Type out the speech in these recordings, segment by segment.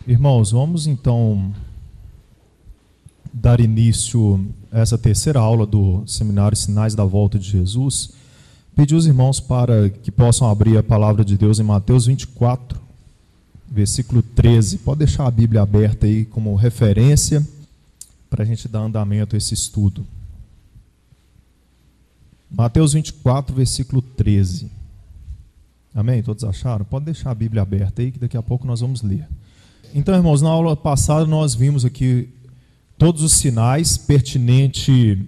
Irmãos, vamos então dar início a essa terceira aula do Seminário Sinais da Volta de Jesus. Pedir aos irmãos para que possam abrir a palavra de Deus em Mateus 24, versículo 13. Pode deixar a Bíblia aberta aí como referência para a gente dar andamento a esse estudo. Mateus 24, versículo 13. Amém? Todos acharam? Pode deixar a Bíblia aberta aí que daqui a pouco nós vamos ler. Então, irmãos, na aula passada nós vimos aqui todos os sinais pertinentes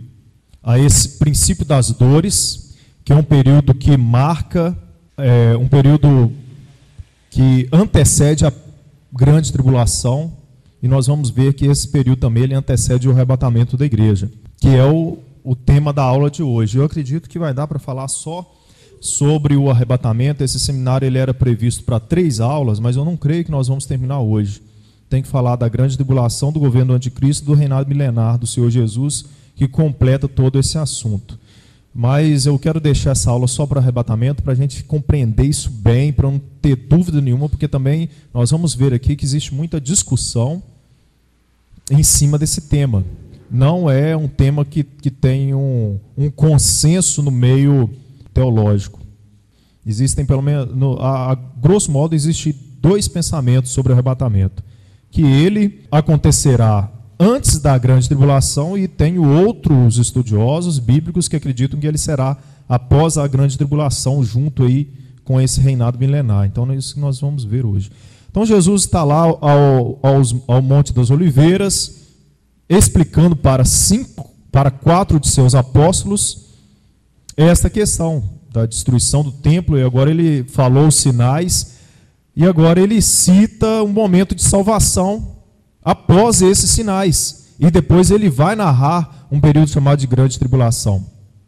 a esse princípio das dores, que é um período que marca, um período que antecede a grande tribulação, e nós vamos ver que esse período também ele antecede o arrebatamento da igreja, que é o tema da aula de hoje. Eu acredito que vai dar para falar só sobre o arrebatamento. Esse seminário ele era previsto para 3 aulas, mas eu não creio que nós vamos terminar hoje. Tem que falar da grande tribulação, do governo do anticristo, do reinado milenar do Senhor Jesus, que completa todo esse assunto. Mas eu quero deixar essa aula só para arrebatamento, para a gente compreender isso bem, para não ter dúvida nenhuma, porque também nós vamos ver aqui que existe muita discussão em cima desse tema. Não é um tema que tem um consenso no meio teológico. Existem, pelo menos, a grosso modo, existem 2 pensamentos sobre o arrebatamento. Que ele acontecerá antes da grande tribulação, e tem outros estudiosos bíblicos que acreditam que ele será após a grande tribulação, junto aí com esse reinado milenar. Então é isso que nós vamos ver hoje. Então Jesus está lá ao Monte das Oliveiras, explicando para 4 de seus apóstolos esta questão da destruição do templo, e agora ele falou os sinais, e agora ele cita um momento de salvação após esses sinais, e depois ele vai narrar um período chamado de grande tribulação.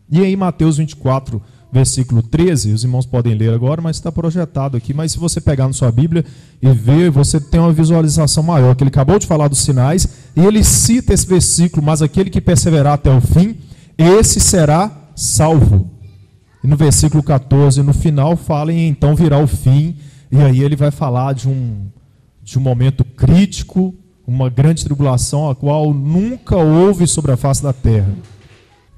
E aí Mateus 24, versículo 13, os irmãos podem ler agora, mas está projetado aqui, mas se você pegar na sua Bíblia e ver, você tem uma visualização maior, que ele acabou de falar dos sinais, e ele cita esse versículo: mas aquele que perseverar até o fim, esse será salvo. E no versículo 14, no final, fala em então virá o fim, e aí ele vai falar de um momento crítico, uma grande tribulação, a qual nunca houve sobre a face da terra.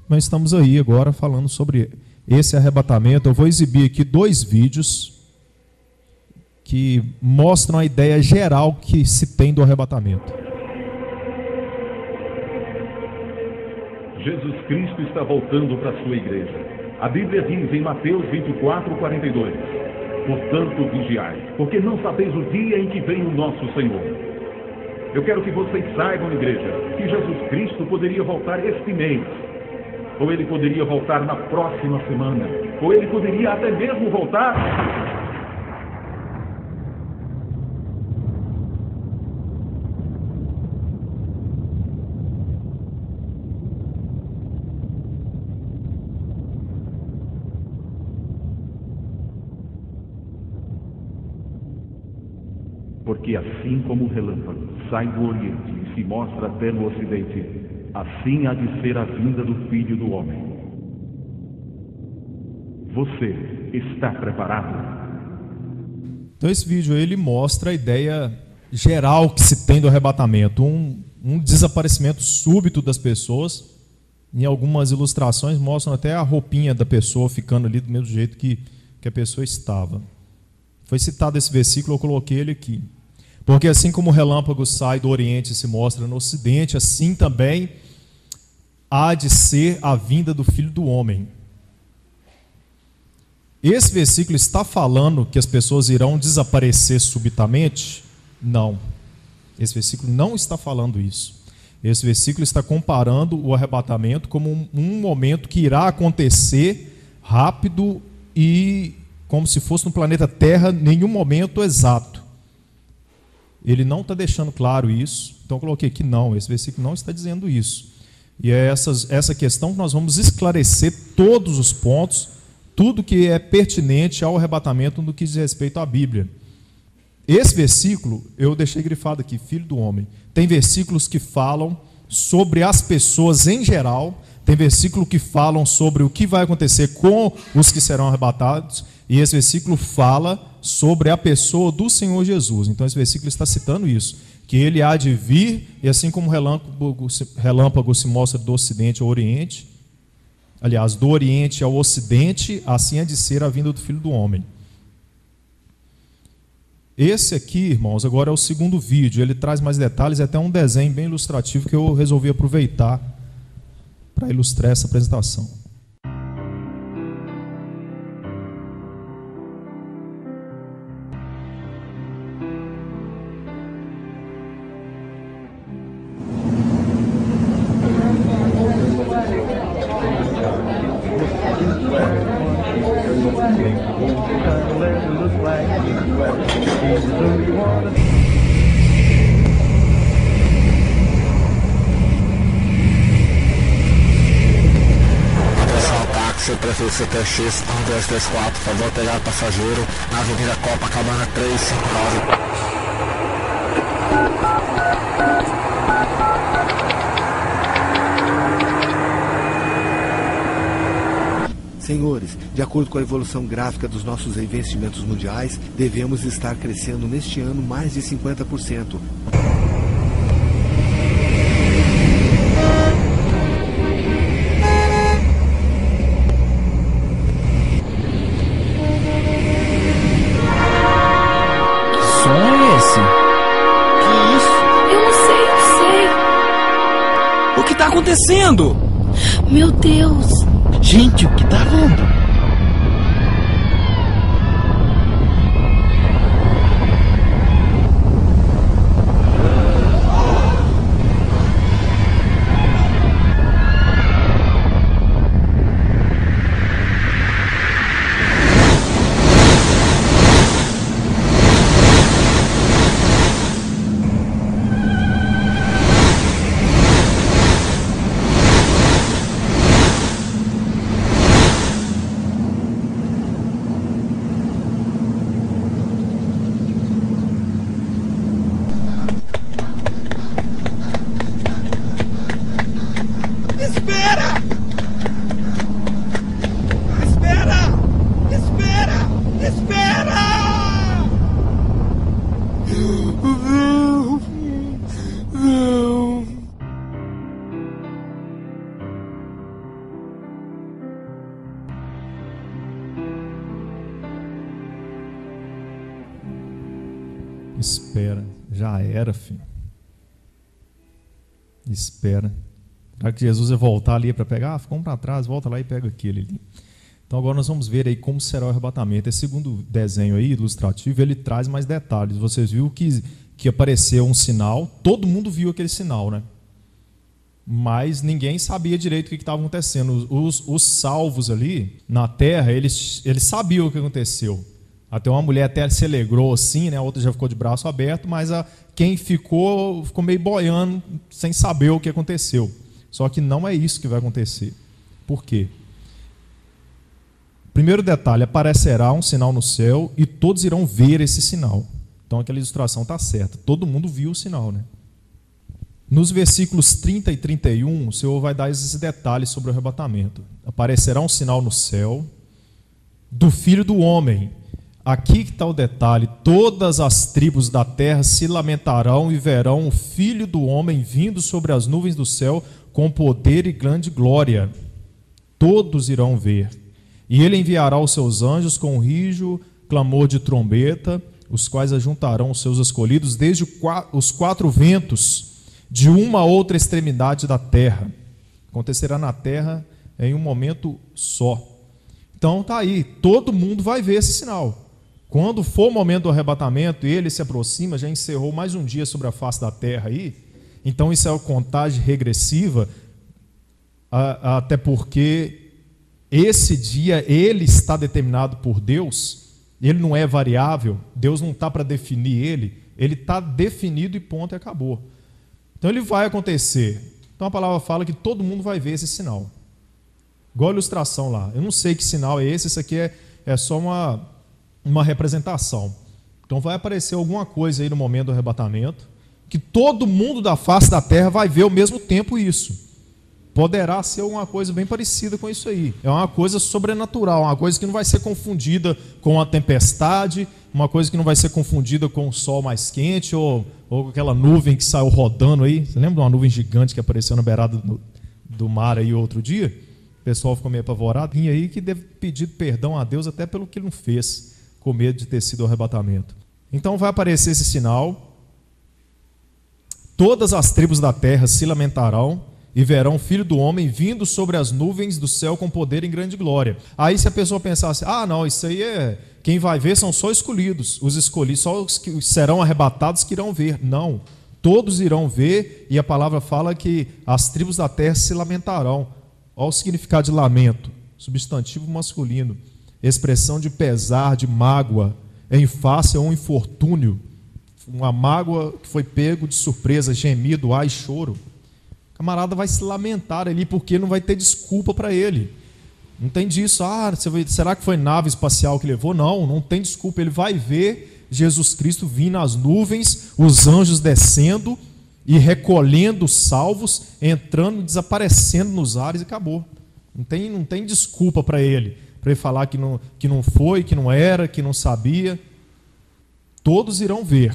Mas estamos aí agora falando sobre esse arrebatamento. Eu vou exibir aqui 2 vídeos que mostram a ideia geral que se tem do arrebatamento. Jesus Cristo está voltando para a sua igreja. A Bíblia diz em Mateus 24, 42: portanto vigiai, porque não sabeis o dia em que vem o nosso Senhor. Eu quero que vocês saibam, igreja, que Jesus Cristo poderia voltar este mês, ou ele poderia voltar na próxima semana, ou ele poderia até mesmo voltar porque assim como o relâmpago sai do Oriente e se mostra até no Ocidente, assim há de ser a vinda do Filho do Homem. Você está preparado? Então esse vídeo ele mostra a ideia geral que se tem do arrebatamento, um desaparecimento súbito das pessoas. Em algumas ilustrações mostram até a roupinha da pessoa ficando ali do mesmo jeito que a pessoa estava. Foi citado esse versículo, eu coloquei ele aqui. Porque assim como o relâmpago sai do Oriente e se mostra no Ocidente, assim também há de ser a vinda do Filho do Homem. Esse versículo está falando que as pessoas irão desaparecer subitamente? Não. Esse versículo não está falando isso. Esse versículo está comparando o arrebatamento como um momento que irá acontecer rápido e como se fosse no planeta Terra, nenhum momento exato. Ele não está deixando claro isso, então eu coloquei aqui não, esse versículo não está dizendo isso. E é essa questão que nós vamos esclarecer todos os pontos, tudo que é pertinente ao arrebatamento no que diz respeito à Bíblia. Esse versículo, eu deixei grifado aqui, Filho do Homem. Tem versículos que falam sobre as pessoas em geral, tem versículos que falam sobre o que vai acontecer com os que serão arrebatados, E esse versículo fala sobre a pessoa do Senhor Jesus. Então esse versículo está citando isso, que ele há de vir, e assim como relâmpago se mostra do ocidente ao oriente, aliás, do oriente ao ocidente, assim há de ser a vinda do Filho do Homem. Esse aqui, irmãos, agora é o segundo vídeo. Ele traz mais detalhes, é até um desenho bem ilustrativo que eu resolvi aproveitar para ilustrar essa apresentação. CTX 1234, por favor, pegar passageiro na Avenida Copacabana 359. Senhores, de acordo com a evolução gráfica dos nossos investimentos mundiais, devemos estar crescendo neste ano mais de 50%. O que está acontecendo? Meu Deus! Gente, o que está rolando? Espera, já era, filho. Espera. Será que Jesus vai voltar ali para pegar? Vamos para trás, volta lá e pega aquele ali. Então agora nós vamos ver aí como será o arrebatamento. Esse segundo desenho aí, ilustrativo, ele traz mais detalhes. Vocês viram que apareceu um sinal, todo mundo viu aquele sinal, né? Mas ninguém sabia direito o que estava acontecendo. Os salvos ali na terra, eles sabiam o que aconteceu. Até uma mulher até se alegrou assim, né? A outra já ficou de braço aberto, mas quem ficou meio boiando, sem saber o que aconteceu. Só que não é isso que vai acontecer. Por quê? Primeiro detalhe, aparecerá um sinal no céu e todos irão ver esse sinal. Então aquela ilustração está certa. Todo mundo viu o sinal, né? Nos versículos 30 e 31, o Senhor vai dar esses detalhes sobre o arrebatamento. Aparecerá um sinal no céu do Filho do Homem. Aqui que está o detalhe: todas as tribos da terra se lamentarão e verão o Filho do Homem vindo sobre as nuvens do céu com poder e grande glória. Todos irão ver. E ele enviará os seus anjos com um rijo clamor de trombeta, os quais ajuntarão os seus escolhidos desde os quatro ventos, de uma a outra extremidade da terra. Acontecerá na terra em um momento só. Então está aí, todo mundo vai ver esse sinal. Quando for o momento do arrebatamento e ele se aproxima, já encerrou mais um dia sobre a face da terra aí, então isso é uma contagem regressiva, até porque esse dia ele está determinado por Deus, ele não é variável, Deus não está para definir ele está definido e ponto, e acabou. Então ele vai acontecer. Então a palavra fala que todo mundo vai ver esse sinal. Igual a ilustração lá. Eu não sei que sinal é esse, isso aqui é só uma representação. Então vai aparecer alguma coisa aí no momento do arrebatamento, que todo mundo da face da terra vai ver ao mesmo tempo isso. poderá ser uma coisa bem parecida com isso aí. É uma coisa sobrenatural, uma coisa que não vai ser confundida com a tempestade, uma coisa que não vai ser confundida com o sol mais quente ou com aquela nuvem que saiu rodando aí. Você lembra de uma nuvem gigante que apareceu na beirada do mar aí outro dia? O pessoal ficou meio apavorado. E aí que deve pedir perdão a Deus até pelo que ele não fez, com medo de ter sido o arrebatamento. Então vai aparecer esse sinal. Todas as tribos da terra se lamentarão e verão o Filho do Homem vindo sobre as nuvens do céu com poder e grande glória. Aí se a pessoa pensasse, não, isso aí quem vai ver são só escolhidos. Os escolhidos, só os que serão arrebatados que irão ver. Não, todos irão ver, e a palavra fala que as tribos da terra se lamentarão. Olha o significado de lamento, substantivo masculino, expressão de pesar, de mágoa, em face a um infortúnio, uma mágoa que foi pego de surpresa, gemido, ai, choro. O camarada vai se lamentar ali porque não vai ter desculpa para ele. Não tem disso, será que foi nave espacial que levou? Não tem desculpa. Ele vai ver Jesus Cristo vir nas nuvens, os anjos descendo e recolhendo os salvos, entrando e desaparecendo nos ares, e acabou. Não tem desculpa para ele falar que não foi, que não era, que não sabia. Todos irão ver.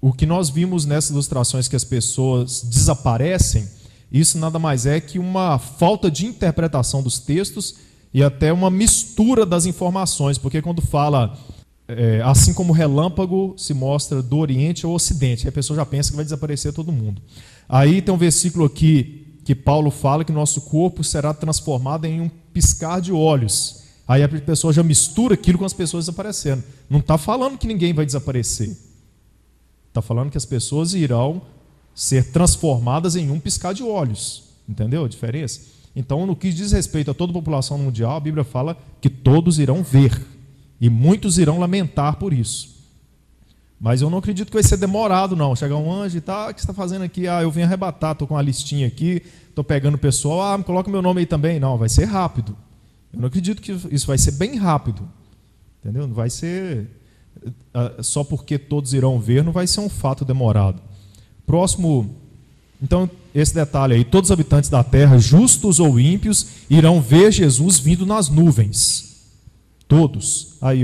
O que nós vimos nessas ilustrações, que as pessoas desaparecem, isso nada mais é que uma falta de interpretação dos textos e até uma mistura das informações, porque quando fala assim como o relâmpago se mostra do Oriente ao Ocidente, aí a pessoa já pensa que vai desaparecer todo mundo. Aí tem um versículo aqui que Paulo fala que nosso corpo será transformado em um piscar de olhos. Aí a pessoa já mistura aquilo com as pessoas desaparecendo. Não está falando que ninguém vai desaparecer. Está falando que as pessoas irão ser transformadas em um piscar de olhos. Entendeu a diferença? Então, no que diz respeito a toda a população mundial, a Bíblia fala que todos irão ver. E muitos irão lamentar por isso. Mas eu não acredito que vai ser demorado, não. Chegar um anjo e tal, o que você está fazendo aqui? Eu vim arrebatar, estou com uma listinha aqui, estou pegando o pessoal, coloca meu nome aí também. Não, vai ser rápido. Eu não acredito que isso vai ser bem rápido. Entendeu? Não vai ser só porque todos irão ver, não vai ser um fato demorado. Próximo, então, esse detalhe aí: todos os habitantes da terra, justos ou ímpios, irão ver Jesus vindo nas nuvens. Todos. Aí,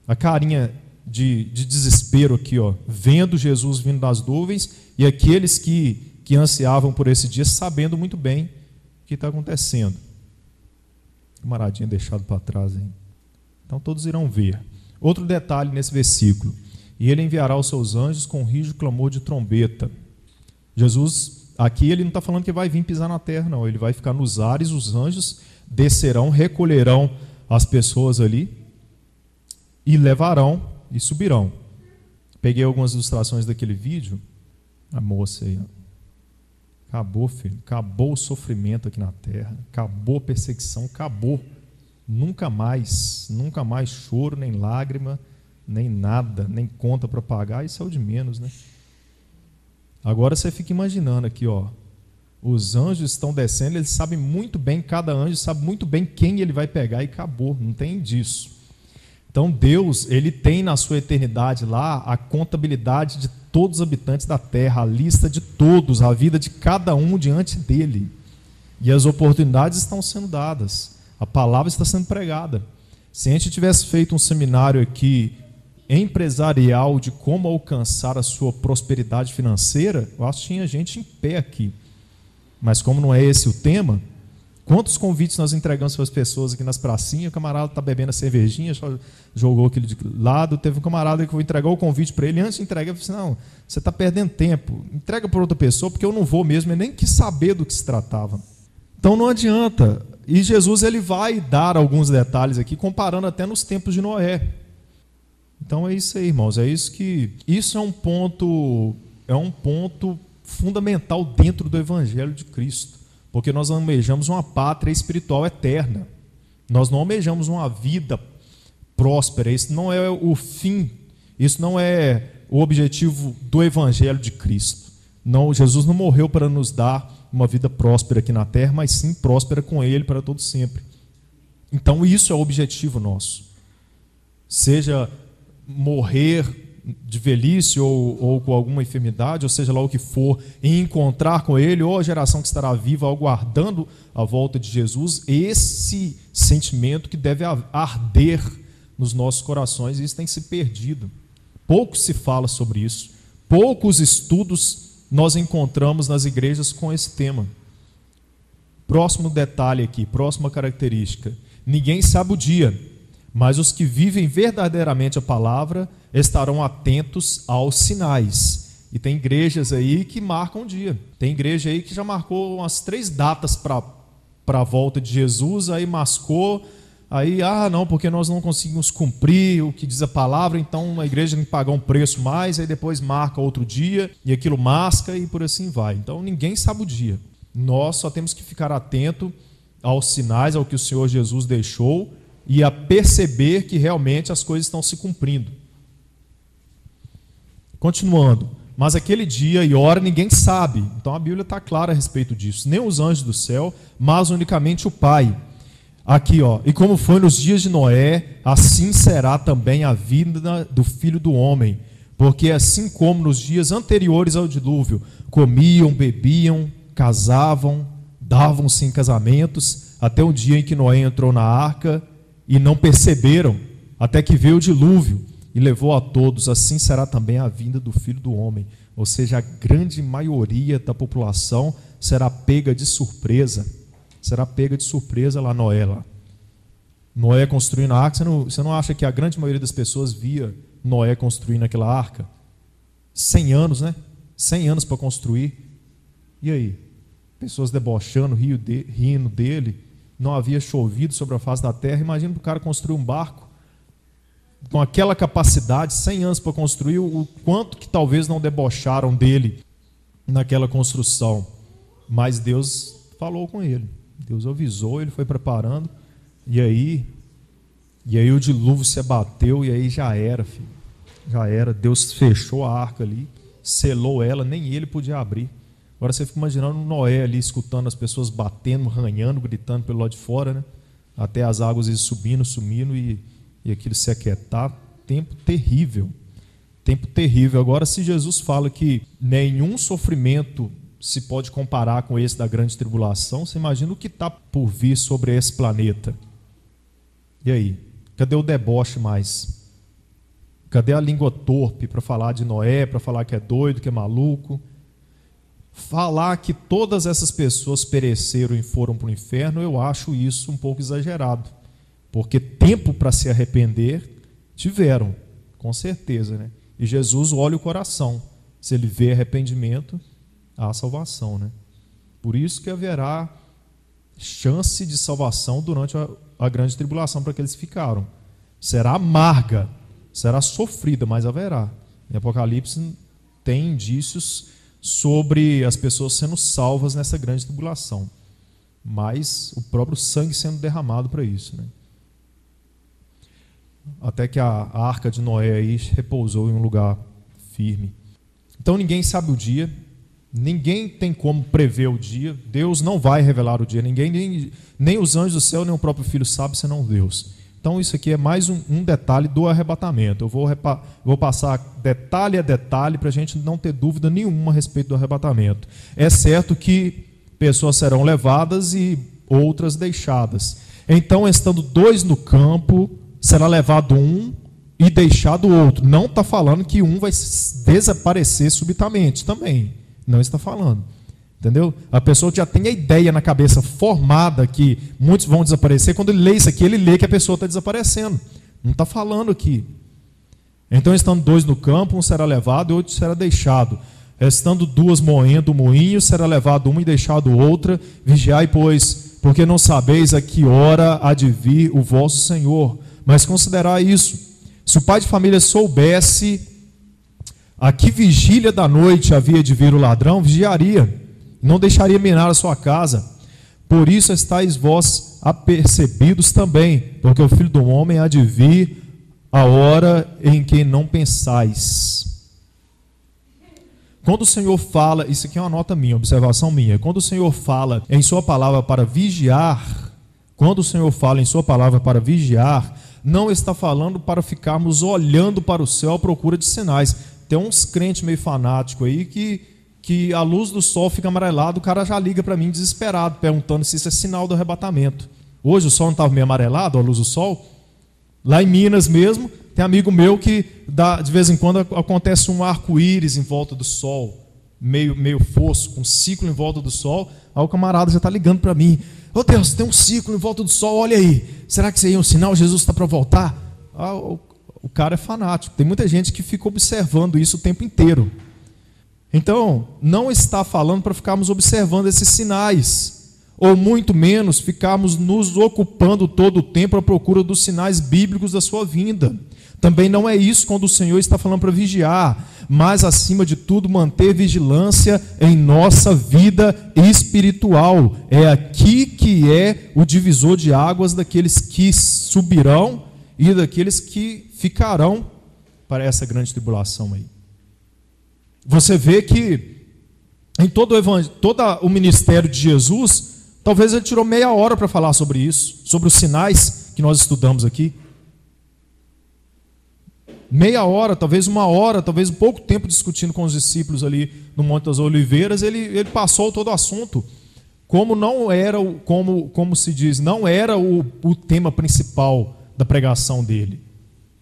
a carinha de desespero aqui, vendo Jesus vindo das nuvens, e aqueles que ansiavam por esse dia, sabendo muito bem o que está acontecendo. Camaradinha deixado para trás, hein? Então todos irão ver. Outro detalhe nesse versículo: e ele enviará os seus anjos com um rijo clamor de trombeta. Jesus, aqui ele não está falando que vai vir pisar na terra, não. Ele vai ficar nos ares, os anjos descerão, recolherão as pessoas ali e levarão e subirão. Peguei algumas ilustrações daquele vídeo. A moça aí, acabou, filho, acabou o sofrimento aqui na terra, acabou a perseguição, acabou. Nunca mais choro, nem lágrima, nem nada, nem conta para pagar. Isso é o de menos, né? Agora você fica imaginando aqui, os anjos estão descendo, eles sabem muito bem, cada anjo sabe muito bem quem ele vai pegar, e acabou, não tem disso. Então Deus, ele tem na sua eternidade lá a contabilidade de todos os habitantes da terra, a lista de todos, a vida de cada um diante dele. E as oportunidades estão sendo dadas, a palavra está sendo pregada. Se a gente tivesse feito um seminário aqui empresarial de como alcançar a sua prosperidade financeira, eu acho que tinha gente em pé aqui. Mas como não é esse o tema, quantos convites nós entregamos para as pessoas aqui nas pracinhas? O camarada está bebendo a cervejinha, só jogou aquele de lado. Teve um camarada que entregou o convite para ele, antes de entregar, eu falei assim: não, você está perdendo tempo, entrega para outra pessoa, porque eu não vou mesmo, eu nem quis saber do que se tratava. Então não adianta. E Jesus, ele vai dar alguns detalhes aqui, comparando até nos tempos de Noé. Então é isso aí, irmãos, isso é um ponto fundamental dentro do Evangelho de Cristo, porque nós almejamos uma pátria espiritual eterna, nós não almejamos uma vida próspera. Isso não é o fim, isso não é o objetivo do Evangelho de Cristo. Não, Jesus não morreu para nos dar uma vida próspera aqui na terra, mas sim próspera com Ele para todo sempre. Então isso é o objetivo nosso, seja morrer de velhice ou com alguma enfermidade, ou seja lá o que for, em encontrar com Ele, ou a geração que estará viva aguardando a volta de Jesus, esse sentimento que deve arder nos nossos corações, isso tem se perdido. Pouco se fala sobre isso, poucos estudos nós encontramos nas igrejas com esse tema. Próximo detalhe aqui, próxima característica: ninguém sabe o dia, mas os que vivem verdadeiramente a palavra estarão atentos aos sinais. E tem igrejas aí que marcam o dia. Tem igreja aí que já marcou umas 3 datas para a volta de Jesus, aí mascou, aí, não, porque nós não conseguimos cumprir o que diz a palavra, então a igreja tem que pagar um preço mais, aí depois marca outro dia, e aquilo masca e por assim vai. Então ninguém sabe o dia. Nós só temos que ficar atento aos sinais, ao que o Senhor Jesus deixou, e a perceber que realmente as coisas estão se cumprindo. Continuando, mas aquele dia e hora ninguém sabe. Então a Bíblia está clara a respeito disso. Nem os anjos do céu, mas unicamente o Pai. Aqui, e como foi nos dias de Noé, assim será também a vinda do Filho do Homem. Porque assim como nos dias anteriores ao dilúvio, comiam, bebiam, casavam, davam-se em casamentos, até o dia em que Noé entrou na arca, e não perceberam, até que veio o dilúvio e levou a todos. Assim será também a vinda do Filho do Homem. Ou seja, a grande maioria da população será pega de surpresa. Será pega de surpresa lá Noé. Noé construindo a arca. Você não acha que a grande maioria das pessoas via Noé construindo aquela arca? 100 anos, né? 100 anos para construir. E aí? Pessoas debochando, rindo dele. Não havia chovido sobre a face da terra. Imagina o cara construir um barco com aquela capacidade, 100 anos para construir, o quanto que talvez não debocharam dele naquela construção. Mas Deus falou com ele, Deus avisou, ele foi preparando, e aí o dilúvio se abateu, e aí já era, filho. Já era. Deus fechou a arca ali, selou ela, nem ele podia abrir. Agora você fica imaginando o Noé ali, escutando as pessoas batendo, ranhando, gritando pelo lado de fora, né? Até as águas subindo e aquilo se aquietar. Tempo terrível. Tempo terrível. Agora, se Jesus fala que nenhum sofrimento se pode comparar com esse da grande tribulação, você imagina o que está por vir sobre esse planeta. E aí? Cadê o deboche mais? Cadê a língua torpe para falar de Noé, para falar que é doido, que é maluco? Falar que todas essas pessoas pereceram e foram para o inferno, eu acho isso um pouco exagerado. Porque tempo para se arrepender tiveram, com certeza, né? E Jesus olha o coração. Se ele vê arrependimento, há salvação, né? Por isso que haverá chance de salvação durante a grande tribulação para aqueles que ficaram. Será amarga, será sofrida, mas haverá. Em Apocalipse tem indícios sobre as pessoas sendo salvas nessa grande tribulação, mas o próprio sangue sendo derramado para isso, né? Até que a arca de Noé aí repousou em um lugar firme. Então ninguém sabe o dia, ninguém tem como prever o dia, Deus não vai revelar o dia, nem os anjos do céu, nem o próprio Filho sabe, senão Deus. Então isso aqui é mais um detalhe do arrebatamento. Eu vou passar detalhe a detalhe para a gente não ter dúvida nenhuma a respeito do arrebatamento. É certo que pessoas serão levadas e outras deixadas. Então, estando 2 no campo, será levado um e deixado o outro. Não está falando que um vai desaparecer subitamente também. Não está falando. Entendeu? A pessoa já tem a ideia na cabeça formada que muitos vão desaparecer. Quando ele lê isso aqui, ele lê que a pessoa está desaparecendo. Não está falando aqui. Então, estando 2 no campo, um será levado e outro será deixado. Estando 2 moendo o moinho, será levado uma e deixado outra. Vigiai, pois, porque não sabeis a que hora há de vir o vosso Senhor. Mas considerai isso. Se o pai de família soubesse a que vigília da noite havia de vir o ladrão, vigiaria, não deixaria minar a sua casa. Por isso estáis vós apercebidos também, porque o Filho do Homem há de vir a hora em que não pensais. Quando o Senhor fala, isso aqui é uma nota minha, observação minha, quando o Senhor fala em sua palavra para vigiar, quando o Senhor fala em sua palavra para vigiar, não está falando para ficarmos olhando para o céu à procura de sinais. Tem uns crentes meio fanáticos aí que a luz do sol fica amarelada, o cara já liga para mim desesperado, perguntando se isso é sinal do arrebatamento. Hoje o sol não estava meio amarelado, a luz do sol? Lá em Minas mesmo, tem amigo meu que de vez em quando acontece um arco-íris em volta do sol, meio fosco, um ciclo em volta do sol. Aí o camarada já está ligando para mim: ô Deus, tem um ciclo em volta do sol, olha aí, será que isso aí é um sinal? Jesus está para voltar? O cara é fanático. Tem muita gente que fica observando isso o tempo inteiro. Então, não está falando para ficarmos observando esses sinais, ou muito menos ficarmos nos ocupando todo o tempo à procura dos sinais bíblicos da sua vinda. Também não é isso quando o Senhor está falando para vigiar, mas acima de tudo manter vigilância em nossa vida espiritual. É aqui que é o divisor de águas daqueles que subirão e daqueles que ficarão para essa grande tribulação aí. Você vê que em todo o ministério de Jesus, talvez ele tirou meia hora para falar sobre isso, sobre os sinais que nós estudamos aqui. Meia hora, talvez uma hora, talvez um pouco tempo discutindo com os discípulos ali no Monte das Oliveiras, ele passou todo o assunto. Como não era, como se diz, não era o tema principal da pregação dele.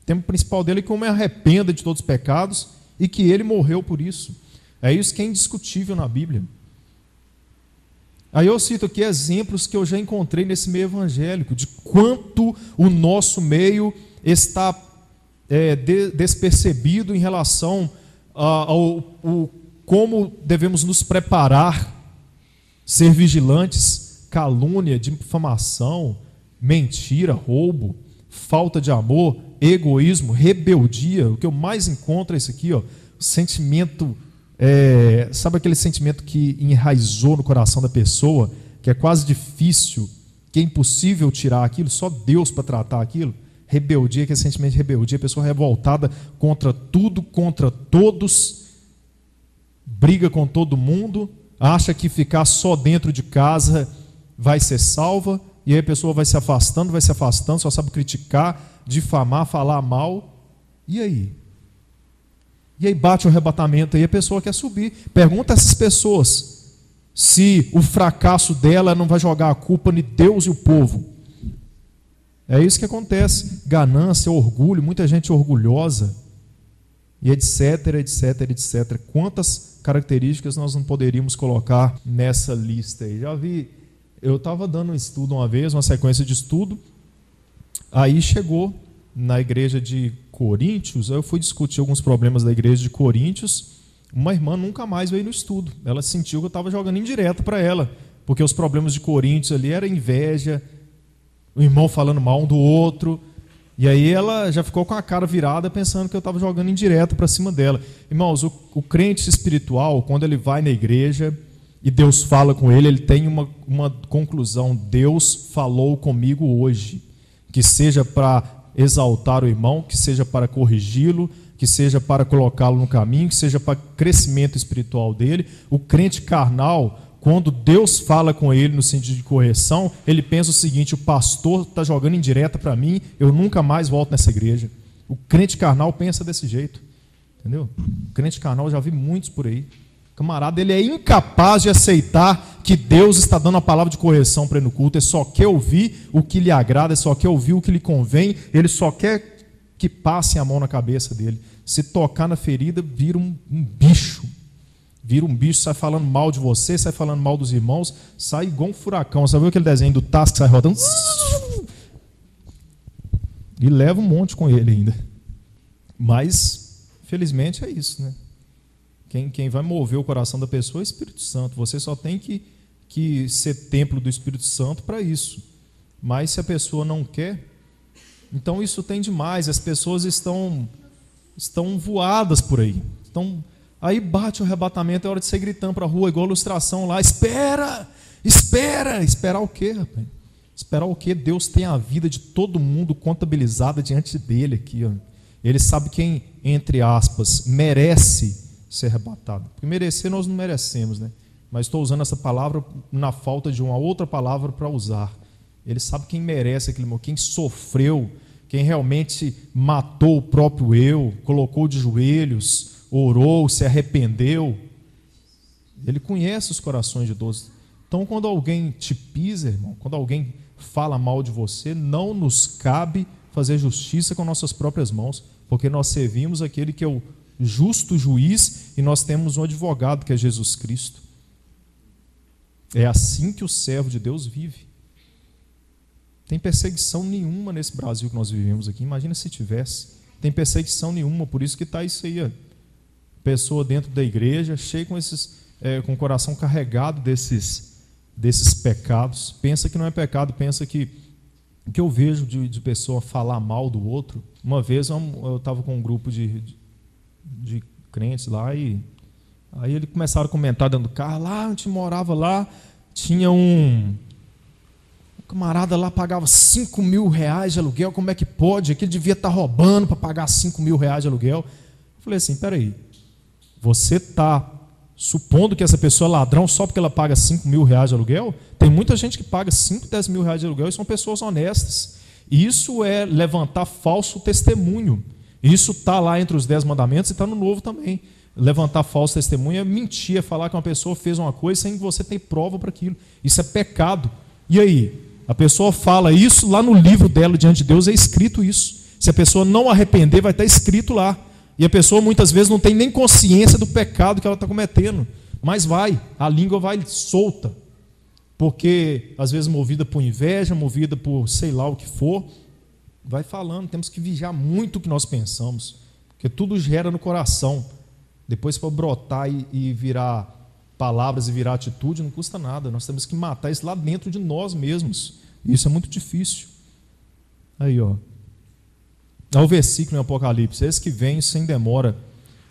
O tema principal dele é que eu me arrependa de todos os pecados e que ele morreu por isso. É isso que é indiscutível na Bíblia. Aí eu cito aqui exemplos que eu já encontrei nesse meio evangélico, de quanto o nosso meio está despercebido em relação ao como devemos nos preparar, ser vigilantes, calúnia, difamação, mentira, roubo, falta de amor, egoísmo, rebeldia. O que eu mais encontro é isso aqui, ó, sentimento, sabe aquele sentimento que enraizou no coração da pessoa, que é quase difícil, que é impossível tirar aquilo, só Deus para tratar aquilo? Rebeldia, que é sentimento de rebeldia, a pessoa revoltada contra tudo, contra todos, briga com todo mundo, acha que ficar só dentro de casa vai ser salva, e aí a pessoa vai se afastando, só sabe criticar, difamar, falar mal. E aí? E aí bate o arrebatamento e a pessoa quer subir. Pergunta a essas pessoas se o fracasso dela não vai jogar a culpa em Deus e o povo. É isso que acontece. Ganância, orgulho, muita gente orgulhosa, e etc, etc, etc. Quantas características nós não poderíamos colocar nessa lista aí? Já vi, eu estava dando um estudo uma vez, uma sequência de estudo, aí chegou na igreja de Coríntios, aí eu fui discutir alguns problemas da igreja de Coríntios, uma irmã nunca mais veio no estudo, ela sentiu que eu estava jogando indireto para ela, porque os problemas de Coríntios ali era inveja, o irmão falando mal um do outro, e aí ela já ficou com a cara virada pensando que eu estava jogando indireto para cima dela. Irmãos, o crente espiritual, quando ele vai na igreja e Deus fala com ele, ele tem uma conclusão: Deus falou comigo hoje, que seja para exaltar o irmão, que seja para corrigi-lo, que seja para colocá-lo no caminho, que seja para crescimento espiritual dele. O crente carnal, quando Deus fala com ele no sentido de correção, ele pensa o seguinte: o pastor está jogando indireta para mim, eu nunca mais volto nessa igreja. O crente carnal pensa desse jeito, entendeu? O crente carnal, eu já vi muitos por aí. O camarada, ele é incapaz de aceitar que Deus está dando a palavra de correção para ele no culto, ele só quer ouvir o que lhe agrada, ele só quer ouvir o que lhe convém, ele só quer que passem a mão na cabeça dele. Se tocar na ferida, vira um bicho. Vira um bicho, sai falando mal de você, sai falando mal dos irmãos, sai igual um furacão. Você viu aquele desenho do Tasco que sai rodando? E leva um monte com ele ainda. Mas, felizmente, é isso, né? Quem vai mover o coração da pessoa é o Espírito Santo. Você só tem que ser templo do Espírito Santo para isso. Mas se a pessoa não quer, então isso tem demais. As pessoas estão voadas por aí. Aí bate o arrebatamento, é hora de você gritando para a rua, igual a ilustração lá: espera, espera. Esperar o quê, rapaz? Esperar o quê? Deus tem a vida de todo mundo contabilizada diante dele aqui, ó. Ele sabe quem, entre aspas, merece ser arrebatado. Porque merecer nós não merecemos, né? Mas estou usando essa palavra na falta de uma outra palavra para usar. Ele sabe quem merece aquele amor, quem sofreu, quem realmente matou o próprio eu, colocou de joelhos, orou, se arrependeu. Ele conhece os corações de todos. Então, quando alguém te pisa, irmão, quando alguém fala mal de você, não nos cabe fazer justiça com nossas próprias mãos, porque nós servimos aquele que é o justo juiz e nós temos um advogado que é Jesus Cristo. É assim que o servo de Deus vive. Tem perseguição nenhuma nesse Brasil que nós vivemos aqui. Imagina se tivesse. Tem perseguição nenhuma, por isso que está isso aí. Pessoa dentro da igreja, cheia com o coração carregado desses pecados. Pensa que não é pecado, pensa que eu vejo de pessoa falar mal do outro. Uma vez eu estava com um grupo de crentes lá e aí eles começaram a comentar dentro do carro. Lá onde morava lá, tinha um camarada lá, pagava 5 mil reais de aluguel. Como é que pode? Aquele devia estar roubando para pagar 5 mil reais de aluguel. Eu falei assim, peraí, você está supondo que essa pessoa é ladrão só porque ela paga 5 mil reais de aluguel? Tem muita gente que paga 5, 10 mil reais de aluguel e são pessoas honestas. Isso é levantar falso testemunho. Isso está lá entre os 10 mandamentos e está no Novo também. Levantar falso testemunho é mentir, é falar que uma pessoa fez uma coisa sem que você tenha prova para aquilo. Isso é pecado. E aí? A pessoa fala isso, lá no livro dela diante de Deus é escrito isso. Se a pessoa não arrepender, vai estar escrito lá. E a pessoa muitas vezes não tem nem consciência do pecado que ela está cometendo. Mas a língua vai solta. Porque às vezes movida por inveja, movida por sei lá o que for, vai falando. Temos que vigiar muito o que nós pensamos. Porque tudo gera no coração. Depois para brotar e virar palavras e virar atitude, não custa nada. Nós temos que matar isso lá dentro de nós mesmos. Isso é muito difícil. Aí, ó. É o versículo em Apocalipse. Esse que vem sem demora.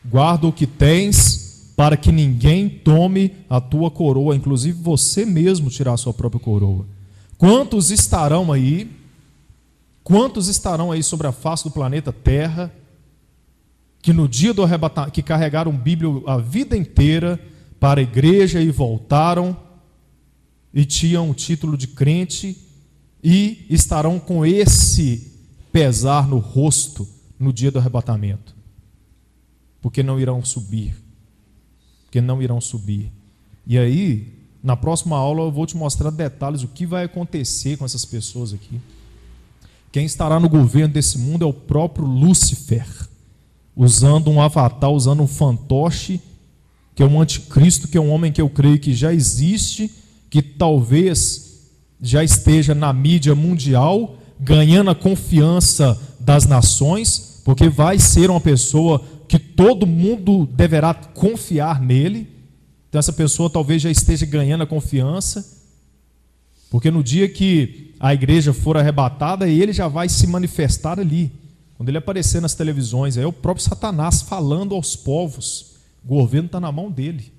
Guarda o que tens, para que ninguém tome a tua coroa. Inclusive você mesmo tirar a sua própria coroa. Quantos estarão aí? Quantos estarão aí sobre a face do planeta Terra, que no dia do arrebatamento, que carregaram Bíblia a vida inteira para a igreja e voltaram e tinham o título de crente e estarão com esse pesar no rosto no dia do arrebatamento? Porque não irão subir. Porque não irão subir. E aí, na próxima aula eu vou te mostrar detalhes do que vai acontecer com essas pessoas aqui. Quem estará no governo desse mundo é o próprio Lúcifer, usando um avatar, usando um fantoche, que é um anticristo, que é um homem que eu creio que já existe, que talvez já esteja na mídia mundial, ganhando a confiança das nações, porque vai ser uma pessoa que todo mundo deverá confiar nele. Então essa pessoa talvez já esteja ganhando a confiança, porque no dia que a igreja for arrebatada, ele já vai se manifestar ali. Quando ele aparecer nas televisões, é o próprio Satanás falando aos povos. O governo está na mão dele.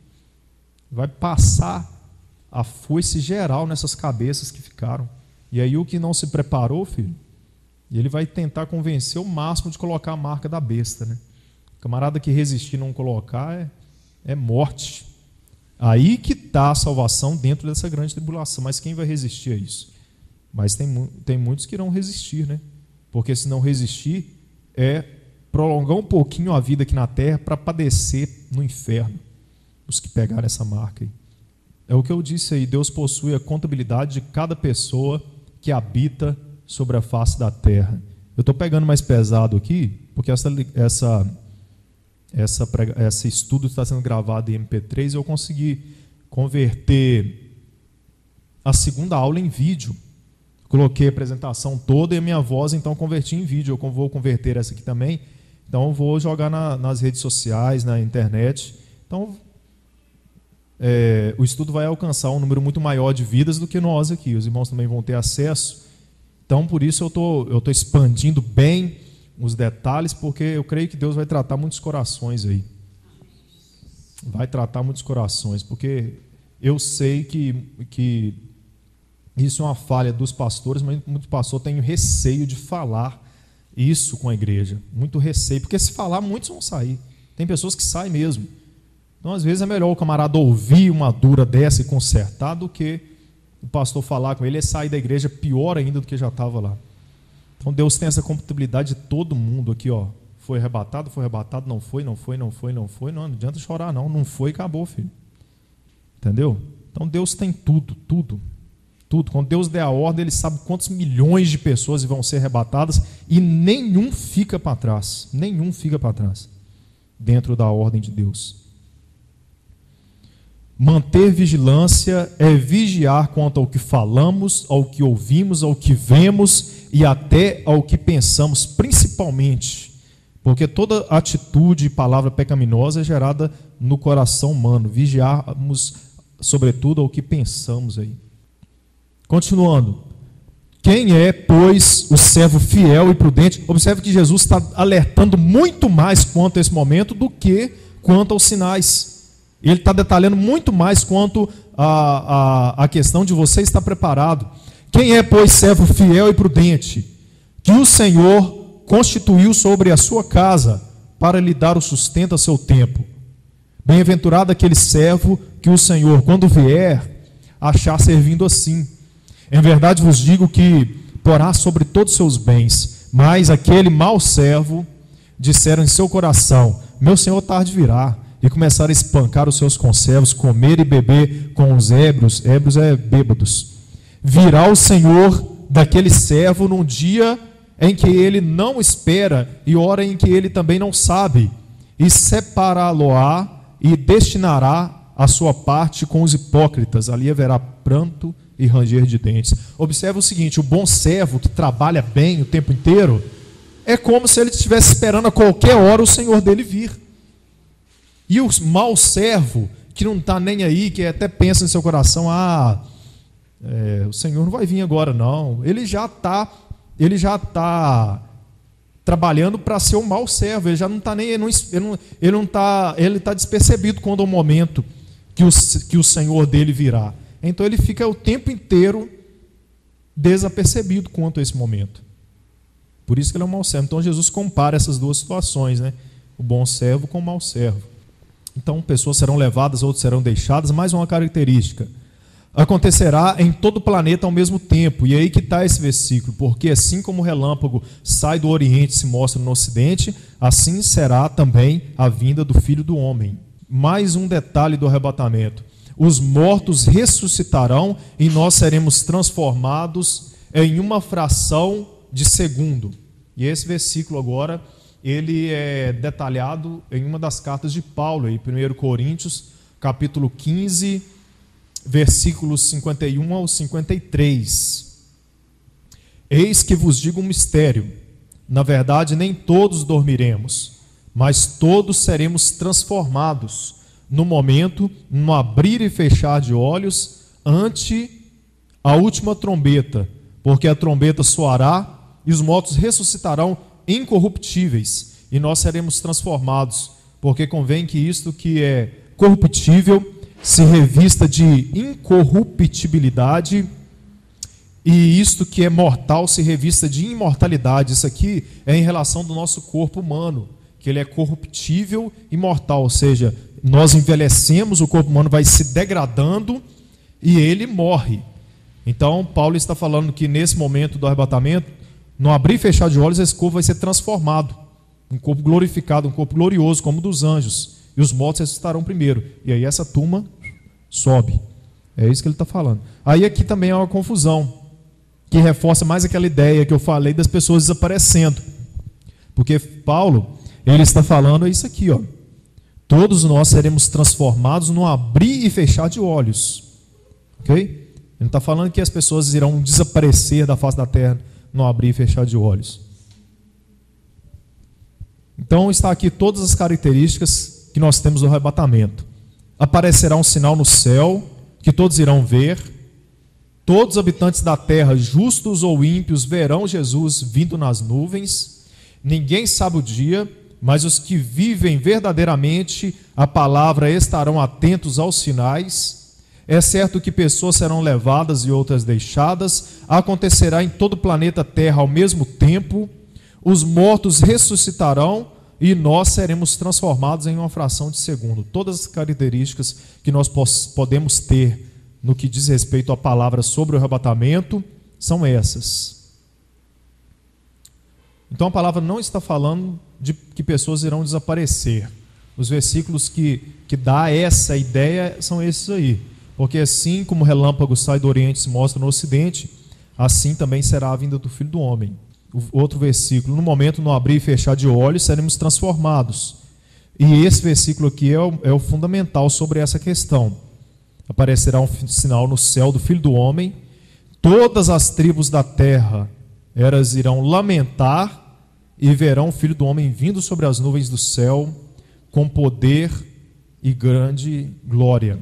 Vai passar a foice geral nessas cabeças que ficaram. E aí o que não se preparou, filho, ele vai tentar convencer o máximo de colocar a marca da besta, né? O camarada que resistir e não colocar é morte. Aí que está a salvação dentro dessa grande tribulação. Mas quem vai resistir a isso? Mas tem muitos que irão resistir, né? Porque se não resistir, é prolongar um pouquinho a vida aqui na terra para padecer no inferno, os que pegaram essa marca aí. É o que eu disse aí, Deus possui a contabilidade de cada pessoa que habita sobre a face da terra. Eu estou pegando mais pesado aqui, porque esse estudo está sendo gravado em MP3 e eu consegui converter a segunda aula em vídeo. Coloquei a apresentação toda e a minha voz, então converti em vídeo. Eu vou converter essa aqui também. Então eu vou jogar nas redes sociais, na internet. Então o estudo vai alcançar um número muito maior de vidas do que nós aqui. Os irmãos também vão ter acesso. Então por isso eu tô expandindo bem os detalhes, porque eu creio que Deus vai tratar muitos corações aí. Vai tratar muitos corações, porque eu sei que isso é uma falha dos pastores, mas muito pastor tem receio de falar isso com a igreja. Muito receio, porque se falar, muitos vão sair. Tem pessoas que saem mesmo. Então, às vezes, é melhor o camarada ouvir uma dura dessa e consertar do que o pastor falar com ele e sair da igreja pior ainda do que já estava lá. Então Deus tem essa compatibilidade de todo mundo aqui, ó. Foi arrebatado, não foi, não adianta chorar não foi, acabou, filho. Entendeu? Então Deus tem tudo. Quando Deus der a ordem, Ele sabe quantos milhões de pessoas vão ser arrebatadas e nenhum fica para trás, dentro da ordem de Deus. Manter vigilância é vigiar quanto ao que falamos, ao que ouvimos, ao que vemos e até ao que pensamos, principalmente, porque toda atitude e palavra pecaminosa é gerada no coração humano. Vigiarmos, sobretudo, ao que pensamos aí. Continuando. Quem é, pois, o servo fiel e prudente? Observe que Jesus está alertando muito mais quanto a esse momento do que quanto aos sinais. Ele está detalhando muito mais quanto a questão de você estar preparado. Quem é, pois, servo fiel e prudente, que o Senhor constituiu sobre a sua casa para lhe dar o sustento a seu tempo? Bem-aventurado aquele servo que o Senhor, quando vier, achar servindo assim. Em verdade vos digo que porá sobre todos os seus bens, mas aquele mau servo disser em seu coração: meu Senhor tarde virá, e começar a espancar os seus conservos, comer e beber com os ébrios é bêbados. Virá o Senhor daquele servo num dia em que ele não espera e hora em que ele também não sabe, e separá-lo-á e destinará a sua parte com os hipócritas. Ali haverá pranto e ranger de dentes. Observe o seguinte: o bom servo que trabalha bem o tempo inteiro é como se ele estivesse esperando a qualquer hora o Senhor dele vir. E o mau servo que não está nem aí, que até pensa em seu coração: o Senhor não vai vir agora não. Ele já está trabalhando para ser um mau servo. Ele já não está nem, ele está despercebido quando é o momento que o Senhor dele virá. Então ele fica o tempo inteiro desapercebido quanto a esse momento. Por isso que ele é um mau servo. Então Jesus compara essas duas situações, né? O bom servo com o mau servo. Então pessoas serão levadas, outras serão deixadas. Mais uma característica: acontecerá em todo o planeta ao mesmo tempo. E aí que está esse versículo: porque assim como o relâmpago sai do Oriente e se mostra no Ocidente, assim será também a vinda do Filho do Homem. Mais um detalhe do arrebatamento: os mortos ressuscitarão e nós seremos transformados em uma fração de segundo. E esse versículo agora, ele é detalhado em uma das cartas de Paulo, em 1 Coríntios, capítulo 15, versículos 51 ao 53. Eis que vos digo um mistério: na verdade nem todos dormiremos, mas todos seremos transformados no momento, no abrir e fechar de olhos, ante a última trombeta, porque a trombeta soará e os mortos ressuscitarão incorruptíveis, e nós seremos transformados, porque convém que isto que é corruptível se revista de incorruptibilidade, e isto que é mortal se revista de imortalidade. Isso aqui é em relação do nosso corpo humano, que ele é corruptível e mortal, ou seja, nós envelhecemos, o corpo humano vai se degradando e ele morre. Então Paulo está falando que nesse momento do arrebatamento, no abrir e fechar de olhos, esse corpo vai ser transformado, um corpo glorificado, um corpo glorioso, como o dos anjos, e os mortos ressuscitarão primeiro, e aí essa turma sobe. É isso que ele está falando. Aí aqui também há uma confusão, que reforça mais aquela ideia que eu falei das pessoas desaparecendo, porque Paulo, ele está falando isso aqui, ó: todos nós seremos transformados no abrir e fechar de olhos, ok? Ele não está falando que as pessoas irão desaparecer da face da terra no abrir e fechar de olhos. Então está aqui todas as características que nós temos do arrebatamento. Aparecerá um sinal no céu, que todos irão ver. Todos os habitantes da terra, justos ou ímpios, verão Jesus vindo nas nuvens. Ninguém sabe o dia, mas os que vivem verdadeiramente a palavra estarão atentos aos sinais. É certo que pessoas serão levadas e outras deixadas. Acontecerá em todo o planeta Terra ao mesmo tempo. Os mortos ressuscitarão e nós seremos transformados em uma fração de segundo. Todas as características que nós podemos ter no que diz respeito à palavra sobre o arrebatamento são essas. Então a palavra não está falando de que pessoas irão desaparecer. Os versículos que dá essa ideia são esses aí. Porque assim como o relâmpago sai do Oriente e se mostra no Ocidente, assim também será a vinda do Filho do Homem. O outro versículo, no momento no abrir e fechar de olhos, seremos transformados. E esse versículo aqui é o fundamental sobre essa questão. Aparecerá um sinal no céu do Filho do Homem, todas as tribos da terra, elas irão lamentar e verão o Filho do Homem vindo sobre as nuvens do céu, com poder e grande glória.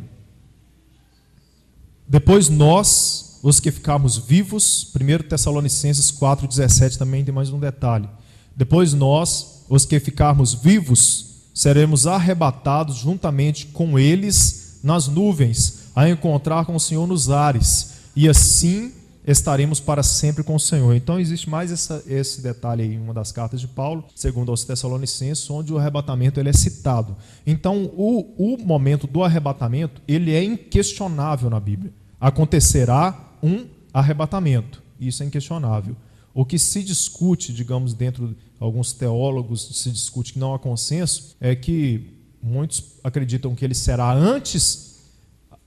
Depois nós, os que ficarmos vivos, 1 Tessalonicenses 4,17 também tem mais um detalhe. Depois nós, os que ficarmos vivos, seremos arrebatados juntamente com eles nas nuvens, a encontrar com o Senhor nos ares, e assim estaremos para sempre com o Senhor. Então existe mais esse detalhe aí em uma das cartas de Paulo, segundo aos Tessalonicenses, onde o arrebatamento ele é citado. Então o momento do arrebatamento ele é inquestionável na Bíblia. Acontecerá um arrebatamento, isso é inquestionável. O que se discute, digamos, dentro de alguns teólogos, se discute que não há consenso, é que muitos acreditam que ele será antes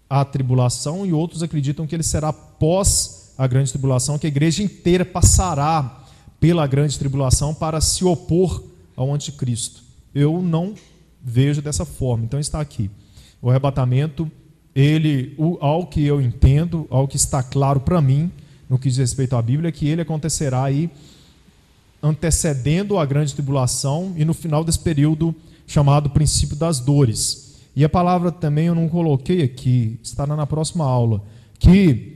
a tribulação e outros acreditam que ele será pós a grande tribulação, que a igreja inteira passará pela grande tribulação para se opor ao anticristo. Eu não vejo dessa forma, então está aqui. O arrebatamento, ao que eu entendo, ao que está claro para mim, no que diz respeito à Bíblia, é que ele acontecerá aí antecedendo a grande tribulação e no final desse período chamado princípio das dores. E a palavra também eu não coloquei aqui, estará na próxima aula, que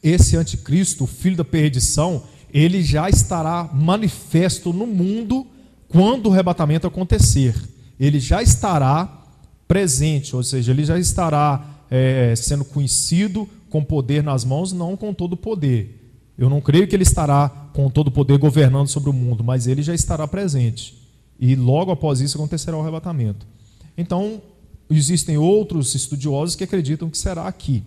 esse anticristo, o filho da perdição, ele já estará manifesto no mundo quando o arrebatamento acontecer. Ele já estará presente, ou seja, ele já estará sendo conhecido com poder nas mãos, não com todo o poder. Eu não creio que ele estará com todo o poder governando sobre o mundo, mas ele já estará presente. E logo após isso acontecerá o arrebatamento. Então, existem outros estudiosos que acreditam que será aqui.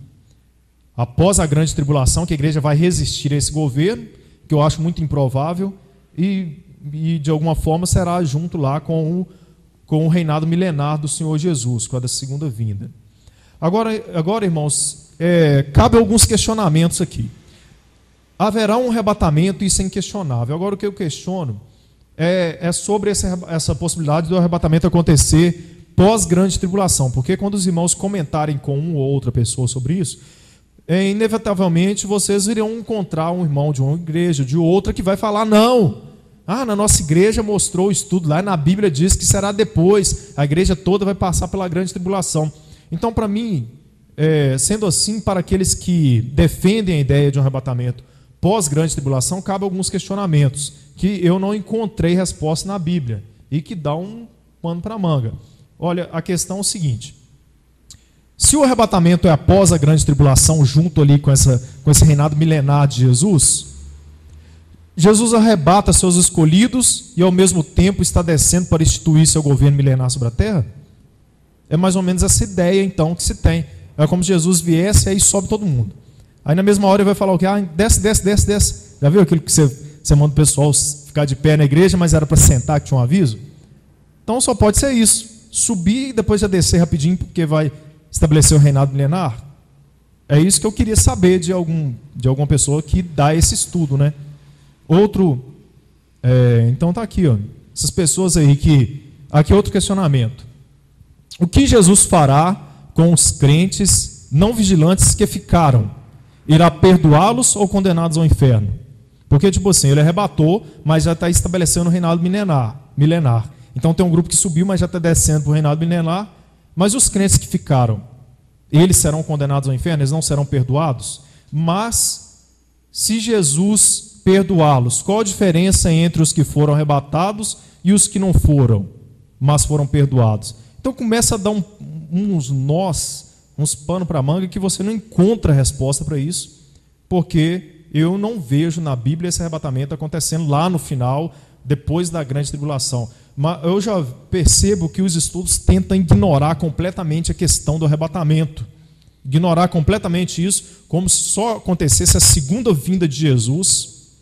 Após a grande tribulação, que a igreja vai resistir a esse governo, que eu acho muito improvável, e de alguma forma será junto lá com o reinado milenar do Senhor Jesus, com a da segunda vinda. Agora irmãos, cabe alguns questionamentos aqui. Haverá um arrebatamento, isso é inquestionável. Agora o que eu questiono é sobre essa possibilidade do arrebatamento acontecer pós-grande tribulação, porque quando os irmãos comentarem com uma ou outra pessoa sobre isso, inevitavelmente vocês irão encontrar um irmão de uma igreja, de outra, que vai falar, não, na nossa igreja mostrou o estudo lá, na Bíblia diz que será depois, a igreja toda vai passar pela grande tribulação. Então, para mim, sendo assim, para aqueles que defendem a ideia de um arrebatamento pós-grande tribulação, cabe alguns questionamentos que eu não encontrei resposta na Bíblia e que dá um pano para a manga. Olha, a questão é o seguinte: se o arrebatamento é após a grande tribulação, junto ali com esse reinado milenar de Jesus, Jesus arrebata seus escolhidos e ao mesmo tempo está descendo para instituir seu governo milenar sobre a terra? É mais ou menos essa ideia então que se tem. É como se Jesus viesse e aí sobe todo mundo. Aí na mesma hora ele vai falar o quê? Desce. Já viu aquilo que você manda o pessoal ficar de pé na igreja, mas era para sentar, que tinha um aviso? Então só pode ser isso. Subir e depois já descer rapidinho, porque vai estabelecer o reinado milenar. É isso que eu queria saber de alguma pessoa que dá esse estudo, né? Então tá aqui, ó. Essas pessoas aí aqui outro questionamento. O que Jesus fará com os crentes não vigilantes que ficaram? Irá perdoá-los ou condená-los ao inferno? Porque, tipo assim, ele arrebatou, mas já está estabelecendo o reinado milenar. Então tem um grupo que subiu, mas já está descendo para o reinado milenar. Mas os crentes que ficaram, eles serão condenados ao inferno? Eles não serão perdoados? Mas, se Jesus perdoá-los, qual a diferença entre os que foram arrebatados e os que não foram, mas foram perdoados? Então começa a dar uns nós, uns panos para a manga, que você não encontra resposta para isso, porque eu não vejo na Bíblia esse arrebatamento acontecendo lá no final, depois da grande tribulação. Mas eu já percebo que os estudos tentam ignorar completamente a questão do arrebatamento. Ignorar completamente isso, como se só acontecesse a segunda vinda de Jesus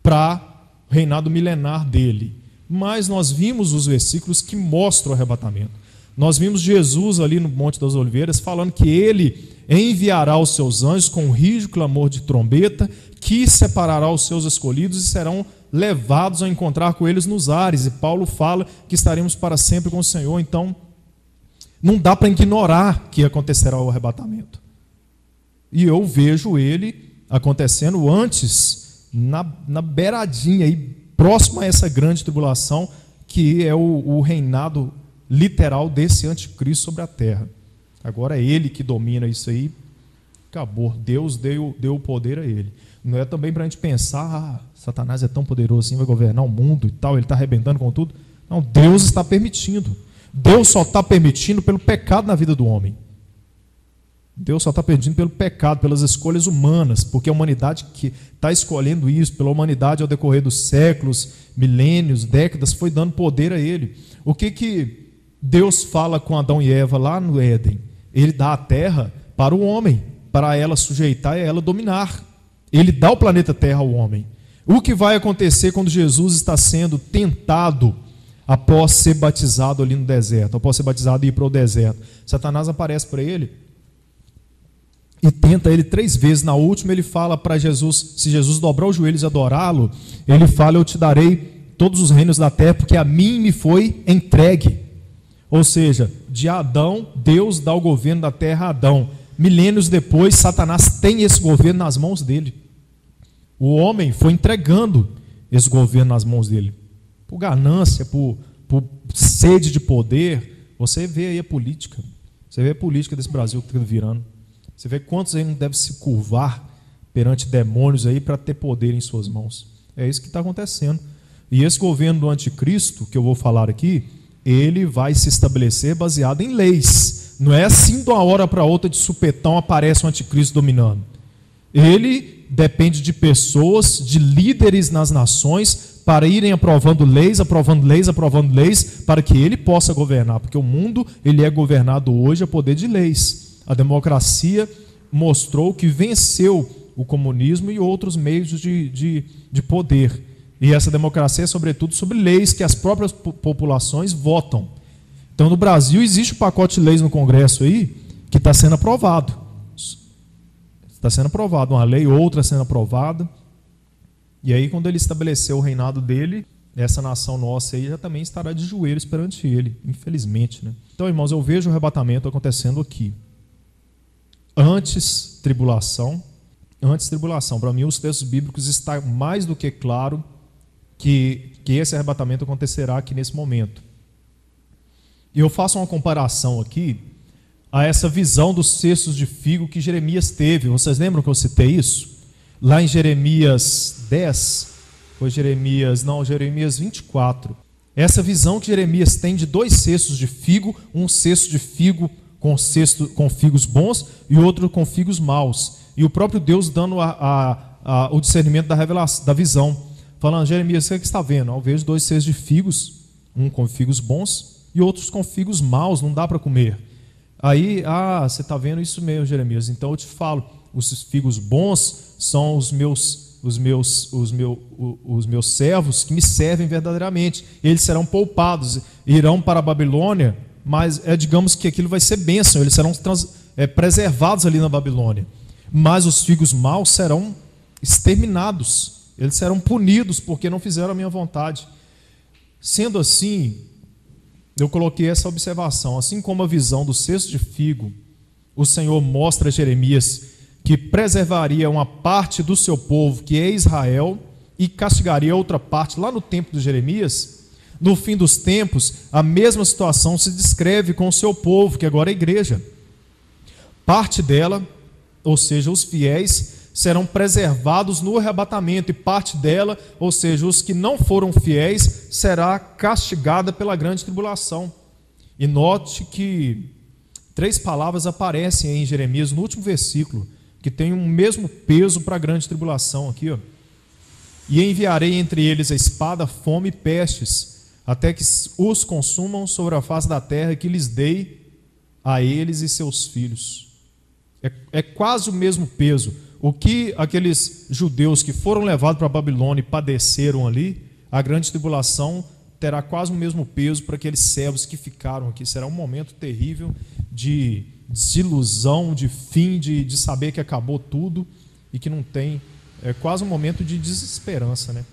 para reinado milenar dele. Mas nós vimos os versículos que mostram o arrebatamento. Nós vimos Jesus ali no Monte das Oliveiras falando que ele enviará os seus anjos com um rígido clamor de trombeta, que separará os seus escolhidos e serão levados a encontrar com eles nos ares. E Paulo fala que estaremos para sempre com o Senhor. Então, não dá para ignorar que acontecerá o arrebatamento. E eu vejo ele acontecendo antes, na beiradinha, aí, próximo a essa grande tribulação, que é o reinado literal desse anticristo sobre a terra. Agora é ele que domina isso aí. Acabou. Deus deu o poder a ele. Não é também para a gente pensar, Satanás é tão poderoso assim, vai governar o mundo e tal, ele está arrebentando com tudo. Não, Deus está permitindo. Deus só está permitindo pelo pecado na vida do homem. Deus só está permitindo pelo pecado, pelas escolhas humanas, porque a humanidade que está escolhendo isso, pela humanidade ao decorrer dos séculos, milênios, décadas, foi dando poder a ele. O que Deus fala com Adão e Eva lá no Éden? Ele dá a terra para o homem, para ela sujeitar e ela dominar. Ele dá o planeta Terra ao homem. O que vai acontecer quando Jesus está sendo tentado após ser batizado ali no deserto, após ser batizado e ir para o deserto? Satanás aparece para ele e tenta ele 3 vezes. Na última ele fala para Jesus, se Jesus dobrar os joelhos e adorá-lo, ele fala: eu te darei todos os reinos da terra, porque a mim me foi entregue. Ou seja, de Adão, Deus dá o governo da terra a Adão. Milênios depois, Satanás tem esse governo nas mãos dele. O homem foi entregando esse governo nas mãos dele. Por ganância, por sede de poder. Você vê aí a política. Você vê a política desse Brasil que está virando. Você vê quantos aí não devem se curvar perante demônios aí para ter poder em suas mãos. É isso que está acontecendo. E esse governo do anticristo, que eu vou falar aqui, ele vai se estabelecer baseado em leis. Não é assim de uma hora para outra, de supetão, aparece um anticristo dominando. Ele depende de pessoas, de líderes nas nações, para irem aprovando leis, para que ele possa governar. Porque o mundo ele é governado hoje a poder de leis. A democracia mostrou que venceu o comunismo e outros meios de poder. E essa democracia é sobretudo sobre leis que as próprias populações votam. Então no Brasil existe um pacote de leis no Congresso aí que está sendo aprovado. Está sendo aprovado uma lei, outra sendo aprovada. E aí quando ele estabeleceu o reinado dele, essa nação nossa aí já também estará de joelhos perante ele, infelizmente, né? Então, irmãos, eu vejo o arrebatamento acontecendo aqui. Antes tribulação. Para mim os textos bíblicos está mais do que claro que esse arrebatamento acontecerá aqui nesse momento. E eu faço uma comparação aqui a essa visão dos cestos de figo que Jeremias teve. Vocês lembram que eu citei isso? Lá em Jeremias 10, foi Jeremias 24. Essa visão que Jeremias tem de 2 cestos de figo, um cesto de figo com figos bons e outro com figos maus. E o próprio Deus dando o discernimento da revelação, da visão. Falando: Jeremias, o que você está vendo? Eu vejo 2 cestos de figos, um com figos bons e outros com figos maus, não dá para comer. Aí, você está vendo isso mesmo, Jeremias. Então eu te falo, os figos bons são os meus servos que me servem verdadeiramente. Eles serão poupados, irão para a Babilônia, mas digamos que aquilo vai ser bênção, eles serão preservados ali na Babilônia. Mas os figos maus serão exterminados, eles serão punidos porque não fizeram a minha vontade. Sendo assim, eu coloquei essa observação: assim como a visão do cesto de figo, o Senhor mostra a Jeremias que preservaria uma parte do seu povo, que é Israel, e castigaria outra parte lá no tempo de Jeremias. No fim dos tempos, a mesma situação se descreve com o seu povo, que agora é a igreja. Parte dela, ou seja, os fiéis, serão preservados no arrebatamento, e parte dela, ou seja, os que não foram fiéis, será castigada pela grande tribulação. E note que 3 palavras aparecem aí em Jeremias, no último versículo, que tem o mesmo peso para a grande tribulação aqui, ó. E enviarei entre eles a espada, fome e pestes, até que os consumam sobre a face da terra, que lhes dei a eles e seus filhos. É quase o mesmo peso. o que aqueles judeus que foram levados para a Babilônia e padeceram ali, a grande tribulação terá quase o mesmo peso para aqueles servos que ficaram aqui. Será um momento terrível de desilusão, de fim, de saber que acabou tudo e que não tem, é quase um momento de desesperança, né?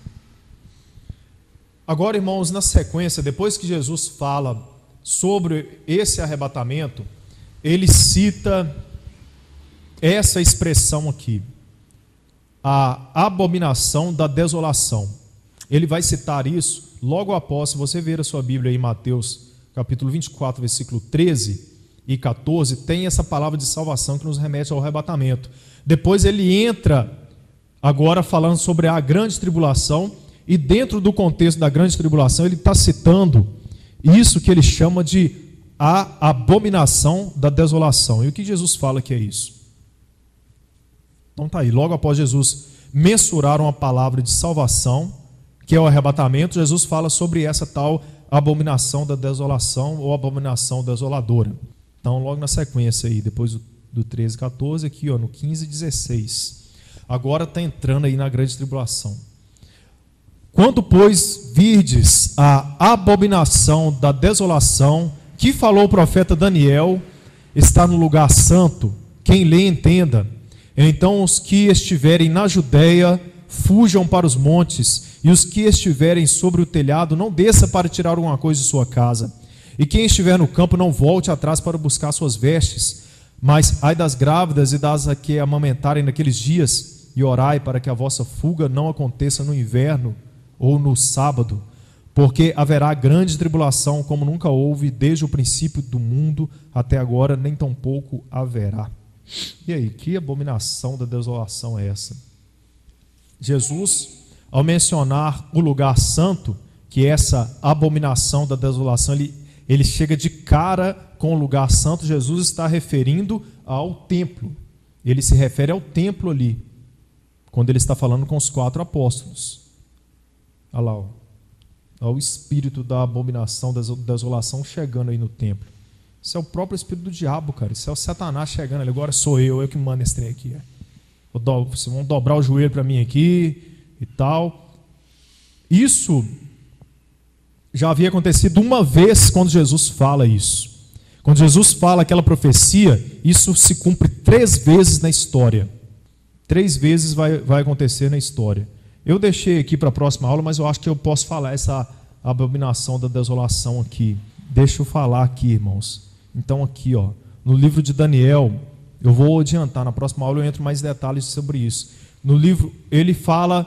Agora, irmãos, na sequência, depois que Jesus fala sobre esse arrebatamento, ele cita essa expressão aqui, a abominação da desolação. Ele vai citar isso logo após, se você ver a sua Bíblia aí, Mateus capítulo 24, versículo 13 e 14, tem essa palavra de salvação que nos remete ao arrebatamento. Depois ele entra agora falando sobre a grande tribulação, e dentro do contexto da grande tribulação ele está citando isso que ele chama de a abominação da desolação. E o que Jesus fala que é isso? Então está aí, logo após Jesus mensurar uma palavra de salvação, que é o arrebatamento, Jesus fala sobre essa tal abominação da desolação ou abominação desoladora. Então logo na sequência aí, depois do 13 e 14, aqui ó, no 15 e 16, agora está entrando aí na grande tribulação. Quando, pois, virdes a abominação da desolação, que falou o profeta Daniel, está no lugar santo, quem lê entenda. Então os que estiverem na Judeia, fujam para os montes, e os que estiverem sobre o telhado, não desça para tirar alguma coisa de sua casa. E quem estiver no campo, não volte atrás para buscar suas vestes. Mas ai das grávidas e das que amamentarem naqueles dias, e orai para que a vossa fuga não aconteça no inverno ou no sábado, porque haverá grande tribulação, como nunca houve desde o princípio do mundo até agora, nem tampouco haverá. E aí, que abominação da desolação é essa? Jesus, ao mencionar o lugar santo, que é essa abominação da desolação, ele chega de cara com o lugar santo. Jesus está referindo ao templo. Ele se refere ao templo ali, quando ele está falando com os 4 apóstolos. Olha lá, ó, o espírito da abominação, da desolação chegando aí no templo. Isso é o próprio espírito do diabo, cara. Isso é o Satanás chegando ali. Agora sou eu que mando esse trem aqui. Vocês vão dobrar o joelho para mim aqui e tal. Isso já havia acontecido uma vez quando Jesus fala isso. Quando Jesus fala aquela profecia, isso se cumpre 3 vezes na história. 3 vezes vai acontecer na história. Eu deixei aqui para a próxima aula, mas eu acho que eu posso falar essa abominação da desolação aqui. Deixa eu falar aqui, irmãos. Então aqui, ó, no livro de Daniel, eu vou adiantar, na próxima aula eu entro mais detalhes sobre isso. No livro, ele fala,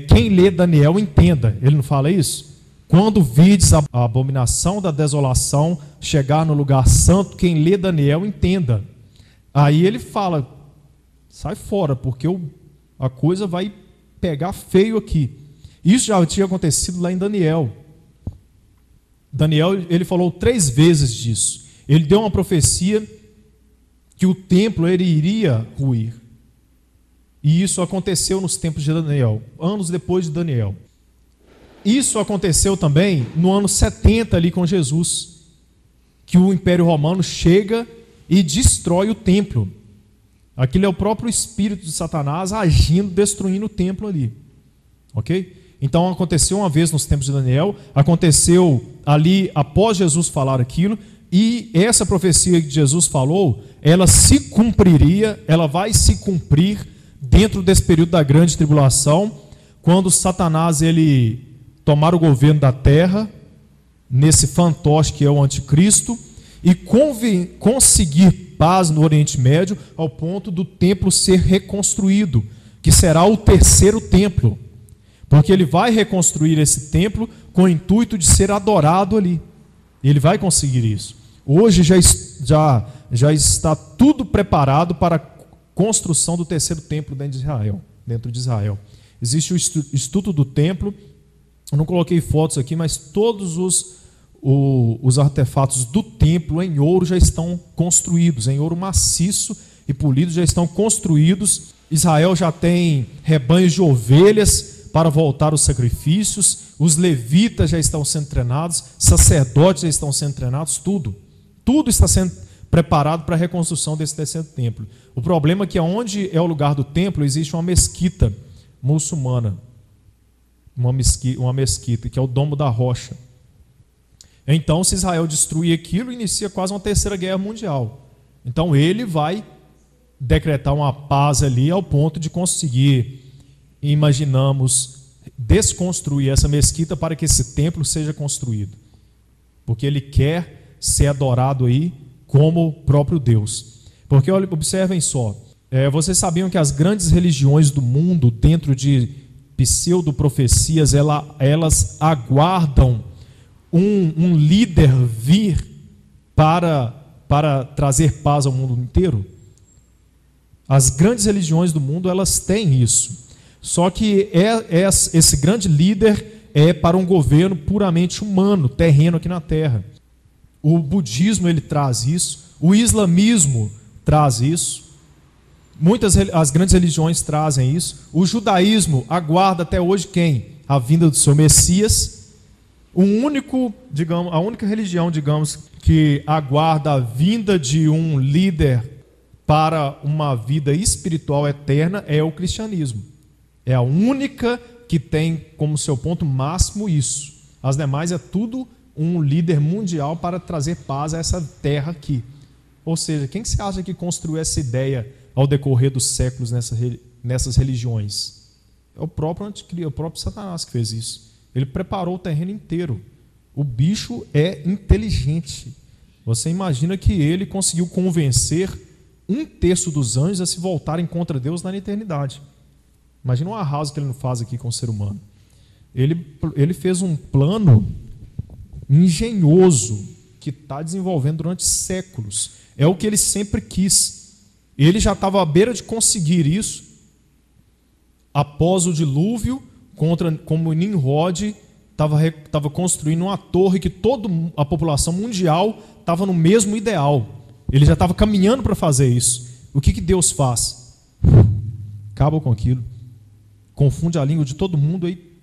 quem lê Daniel entenda. Ele não fala isso? Quando vides a abominação da desolação chegar no lugar santo, quem lê Daniel entenda. Aí ele fala, sai fora, porque a coisa vai pegar feio aqui. Isso já tinha acontecido lá em Daniel. Daniel, ele falou 3 vezes disso. Ele deu uma profecia que o templo ele iria ruir. E isso aconteceu nos tempos de Daniel, anos depois de Daniel. Isso aconteceu também no ano 70 ali com Jesus, que o Império Romano chega e destrói o templo. Aquilo é o próprio espírito de Satanás agindo, destruindo o templo ali. Ok? Então aconteceu uma vez nos tempos de Daniel, aconteceu ali após Jesus falar aquilo, e essa profecia que Jesus falou, ela se cumpriria, ela vai se cumprir dentro desse período da grande tribulação, quando Satanás ele tomar o governo da terra, nesse fantoche que é o anticristo, e conseguir paz no Oriente Médio ao ponto do templo ser reconstruído, que será o 3º templo, porque ele vai reconstruir esse templo com o intuito de ser adorado ali. Ele vai conseguir isso. Hoje já está tudo preparado para a construção do 3º templo dentro de Israel. Existe o Instituto do Templo. Eu não coloquei fotos aqui, mas todos os artefatos do templo em ouro já estão construídos, em ouro maciço e polido, já estão construídos. Israel já tem rebanhos de ovelhas para voltar os sacrifícios, os levitas já estão sendo treinados, sacerdotes já estão sendo treinados, tudo está sendo preparado para a reconstrução desse terceiro templo. O problema é que onde é o lugar do templo existe uma mesquita muçulmana, uma mesquita, que é o Domo da Rocha. Então, se Israel destruir aquilo, inicia quase uma terceira guerra mundial. Então, ele vai decretar uma paz ali ao ponto de conseguir, imaginamos, desconstruir essa mesquita para que esse templo seja construído. Porque ele quer ser adorado aí como o próprio Deus. Porque, olha, observem só, vocês sabiam que as grandes religiões do mundo, dentro de pseudo-profecias, elas aguardam um líder vir para trazer paz ao mundo inteiro? As grandes religiões do mundo, elas têm isso. Só que esse grande líder é para um governo puramente humano, terreno aqui na Terra. O budismo, ele traz isso. O islamismo traz isso. As grandes religiões trazem isso. O judaísmo aguarda até hoje quem? A vinda do seu Messias. A única religião, digamos, que aguarda a vinda de um líder para uma vida espiritual eterna é o cristianismo. É a única que tem como seu ponto máximo isso. As demais é tudo um líder mundial para trazer paz a essa terra aqui. Ou seja, quem que você acha que construiu essa ideia ao decorrer dos séculos nessas religiões? É o próprio anticristo, o próprio Satanás que fez isso. Ele preparou o terreno inteiro. O bicho é inteligente. Você imagina que ele conseguiu convencer 1/3 dos anjos a se voltarem contra Deus na eternidade. Imagina o arraso que ele não faz aqui com o ser humano. Ele fez um plano engenhoso que está desenvolvendo durante séculos. É o que ele sempre quis. Ele já estava à beira de conseguir isso após o dilúvio, como Nimrod estava construindo uma torre que toda a população mundial estava no mesmo ideal. Ele já estava caminhando para fazer isso. O que Deus faz? Acaba com aquilo. Confunde a língua de todo mundo, aí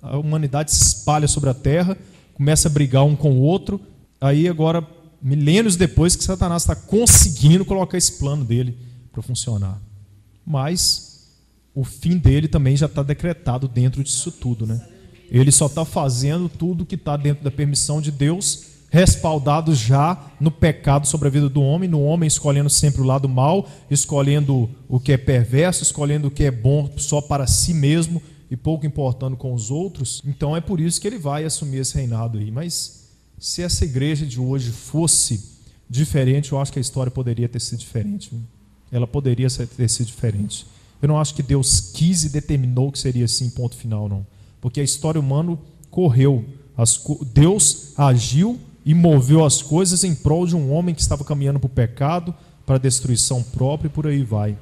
a humanidade se espalha sobre a terra, começa a brigar um com o outro. Aí agora, milênios depois, que Satanás está conseguindo colocar esse plano dele para funcionar. Mas o fim dele também já está decretado dentro disso tudo, né? Ele só está fazendo tudo que está dentro da permissão de Deus, respaldado já no pecado sobre a vida do homem, no homem escolhendo sempre o lado mal, escolhendo o que é perverso, escolhendo o que é bom só para si mesmo e pouco importando com os outros. Então é por isso que ele vai assumir esse reinado aí. Mas se essa igreja de hoje fosse diferente, eu acho que a história poderia ter sido diferente. Ela poderia ter sido diferente. Eu não acho que Deus quis e determinou que seria assim, ponto final, não. Porque a história humana correu. Deus agiu e moveu as coisas em prol de um homem que estava caminhando para o pecado, para a destruição própria e por aí vai.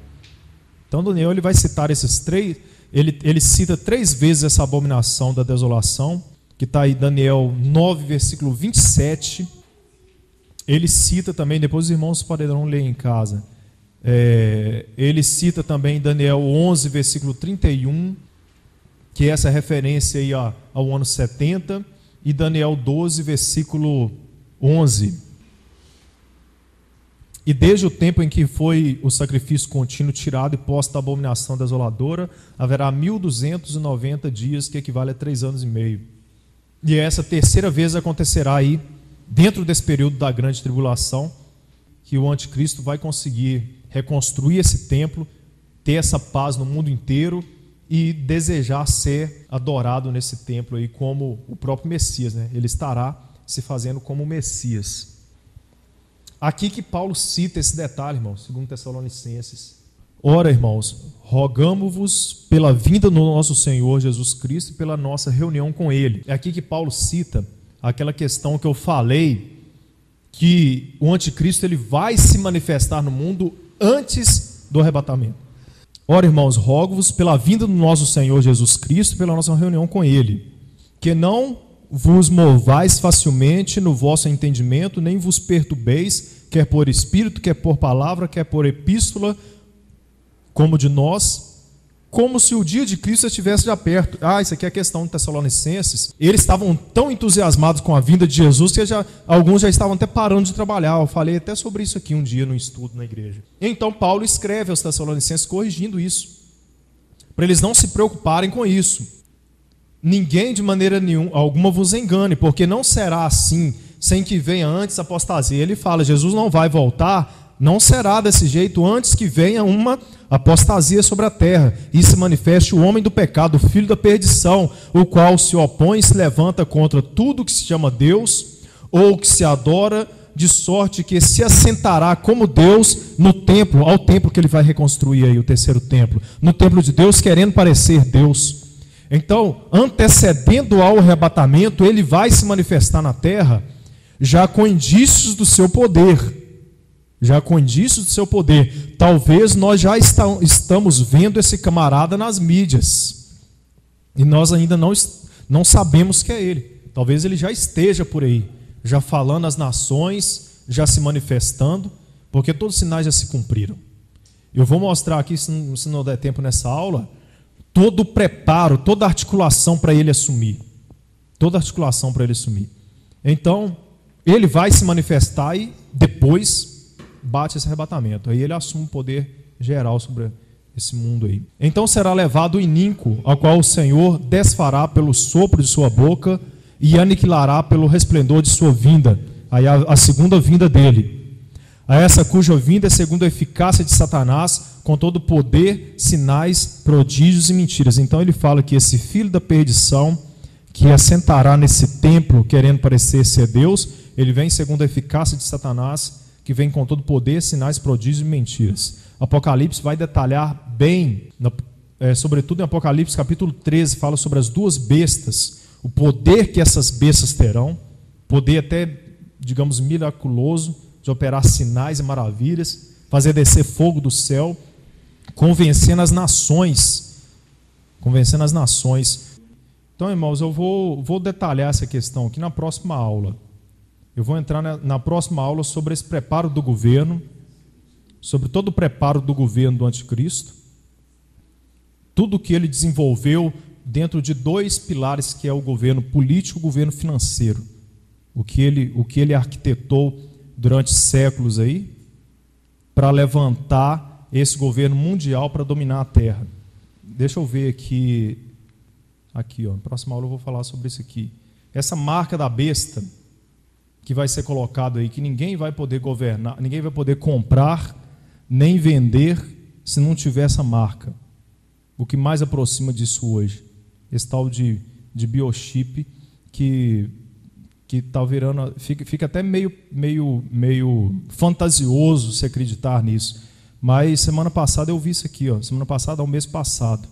Então Daniel ele vai citar esses três, ele cita 3 vezes essa abominação da desolação, que está aí Daniel 9, versículo 27. Ele cita também, depois os irmãos poderão ler em casa, ele cita também Daniel 11, versículo 31, que é essa referência aí ao ano 70, e Daniel 12, versículo 11. E desde o tempo em que foi o sacrifício contínuo tirado e posto da abominação desoladora, haverá 1290 dias, que equivale a 3 anos e meio. E essa terceira vez acontecerá aí, dentro desse período da grande tribulação, que o anticristo vai conseguir reconstruir esse templo, ter essa paz no mundo inteiro e desejar ser adorado nesse templo aí como o próprio Messias, né? Ele estará se fazendo como o Messias. Aqui que Paulo cita esse detalhe, irmãos, 2 Tessalonicenses. Ora, irmãos, rogamo-vos pela vinda do nosso Senhor Jesus Cristo e pela nossa reunião com Ele. É aqui que Paulo cita aquela questão que eu falei, que o anticristo ele vai se manifestar no mundo antes do arrebatamento. Ora, irmãos, rogo-vos pela vinda do nosso Senhor Jesus Cristo e pela nossa reunião com Ele, que não vos movais facilmente no vosso entendimento, nem vos perturbeis, quer por espírito, quer por palavra, quer por epístola, como de nós, como se o dia de Cristo estivesse já perto. Isso aqui é a questão de Tessalonicenses. Eles estavam tão entusiasmados com a vinda de Jesus que alguns já estavam até parando de trabalhar. Eu falei até sobre isso aqui um dia no estudo na igreja. Então Paulo escreve aos Tessalonicenses corrigindo isso, para eles não se preocuparem com isso. Ninguém de maneira alguma vos engane, porque não será assim, sem que venha antes a apostasia. Ele fala, Jesus não vai voltar, não será desse jeito antes que venha uma apostasia sobre a terra, e se manifeste o homem do pecado, o filho da perdição, o qual se opõe e se levanta contra tudo que se chama Deus, ou que se adora, de sorte que se assentará como Deus no templo, ao templo que ele vai reconstruir aí, o terceiro templo, no templo de Deus, querendo parecer Deus. Então, antecedendo ao arrebatamento, ele vai se manifestar na terra, já com indícios do seu poder. Talvez nós já estamos vendo esse camarada nas mídias, e nós ainda não sabemos que é ele. Talvez ele já esteja por aí, já falando às nações, já se manifestando, porque todos os sinais já se cumpriram. Eu vou mostrar aqui, se não der tempo nessa aula, todo o preparo, toda a articulação para ele assumir. Então, ele vai se manifestar e depois bate esse arrebatamento. Aí ele assume o poder geral sobre esse mundo aí. Então será levado o iníquo, ao qual o Senhor desfará pelo sopro de sua boca e aniquilará pelo resplendor de sua vinda. Aí a segunda vinda dele. A essa cuja vinda é segundo a eficácia de Satanás, com todo poder, sinais, prodígios e mentiras. Então ele fala que esse filho da perdição, que assentará nesse templo, querendo parecer ser Deus, ele vem segundo a eficácia de Satanás, que vem com todo poder, sinais, prodígios e mentiras. Apocalipse vai detalhar bem, sobretudo em Apocalipse capítulo 13, fala sobre as duas bestas, o poder que essas bestas terão, poder até, digamos, miraculoso, de operar sinais e maravilhas, fazer descer fogo do céu, convencendo as nações. Então, irmãos, eu vou detalhar essa questão aqui na próxima aula. Eu vou entrar na próxima aula sobre esse preparo do governo, sobre todo o preparo do governo do anticristo, tudo que ele desenvolveu dentro de dois pilares, que é o governo político e o governo financeiro. O que ele arquitetou durante séculos aí, para levantar esse governo mundial para dominar a terra. Deixa eu ver aqui, na próxima aula eu vou falar sobre isso aqui. Essa marca da besta, que vai ser colocado aí, que ninguém vai poder governar, ninguém vai poder comprar, nem vender, se não tiver essa marca. O que mais aproxima disso hoje? Esse tal de biochip, que está virando, fica até meio fantasioso se acreditar nisso. Mas semana passada eu vi isso aqui, semana passada, ao mês passado.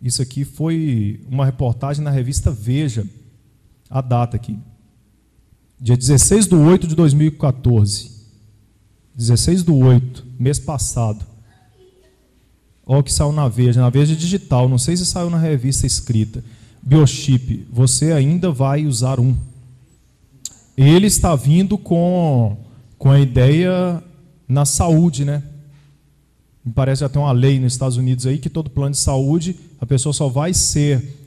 Isso aqui foi uma reportagem na revista Veja, a data aqui. Dia 16/8 de 2014. 16/8, mês passado. Olha o que saiu na Veja digital, não sei se saiu na revista escrita. Biochip, você ainda vai usar um. Ele está vindo com a ideia na saúde, né? Me parece já tem uma lei nos Estados Unidos aí que todo plano de saúde, a pessoa só vai ser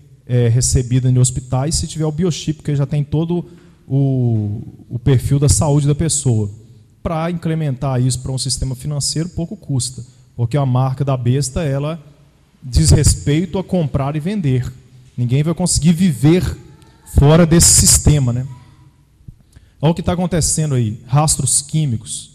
recebida em hospitais se tiver o biochip, porque já tem todo o perfil da saúde da pessoa. Para incrementar isso para um sistema financeiro, pouco custa, porque a marca da besta, ela diz respeito a comprar e vender. Ninguém vai conseguir viver fora desse sistema, né? Olha o que está acontecendo aí, rastros químicos.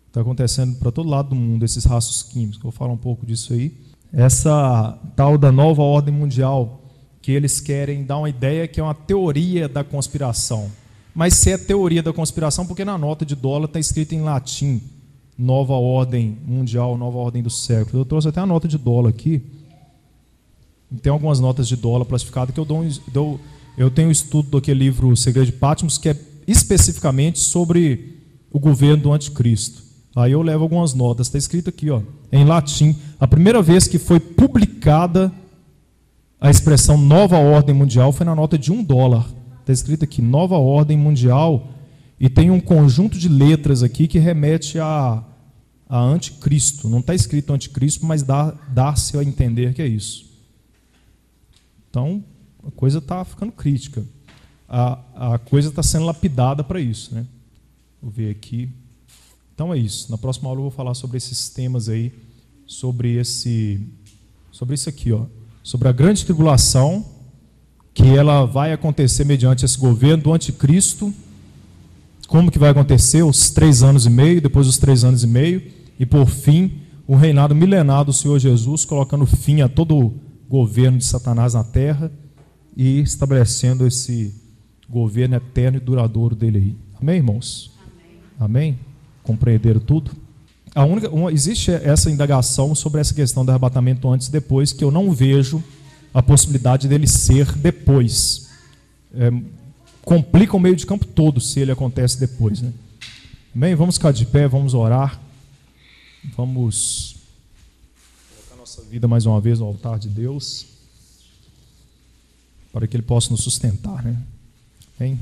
Está acontecendo para todo lado do mundo, esses rastros químicos. Vou falar um pouco disso aí. Essa tal da nova ordem mundial, que eles querem dar uma ideia que é uma teoria da conspiração. Mas se é teoria da conspiração, porque na nota de dólar está escrito em latim, nova ordem mundial, nova ordem do século. Eu trouxe até a nota de dólar aqui. Tem algumas notas de dólar classificadas que eu tenho um estudo daquele livro O Segredo de Patmos, que é especificamente sobre o governo do anticristo. Aí eu levo algumas notas, está escrito aqui, em latim. A primeira vez que foi publicada a expressão nova ordem mundial foi na nota de $1. Está escrito aqui, nova ordem mundial, e tem um conjunto de letras aqui que remete a a anticristo. Não está escrito anticristo, mas dá-se a entender que é isso. Então, a coisa está ficando crítica. A coisa está sendo lapidada para isso, né? Vou ver aqui. Então é isso. Na próxima aula eu vou falar sobre esses temas aí, sobre isso aqui, ó, sobre a grande tribulação, que ela vai acontecer mediante esse governo do anticristo. Como que vai acontecer? Os 3 anos e meio, depois os 3 anos e meio, e por fim, o reinado milenar do Senhor Jesus, colocando fim a todo o governo de Satanás na terra e estabelecendo esse governo eterno e duradouro dele aí. Amém, irmãos? Amém? Compreenderam tudo? Existe essa indagação sobre essa questão do arrebatamento antes e depois, que eu não vejo a possibilidade dele ser depois. Complica o meio de campo todo se ele acontece depois, né? Amém? Vamos ficar de pé, vamos orar. Vamos colocar nossa vida mais uma vez no altar de Deus, para que Ele possa nos sustentar, né? Amém?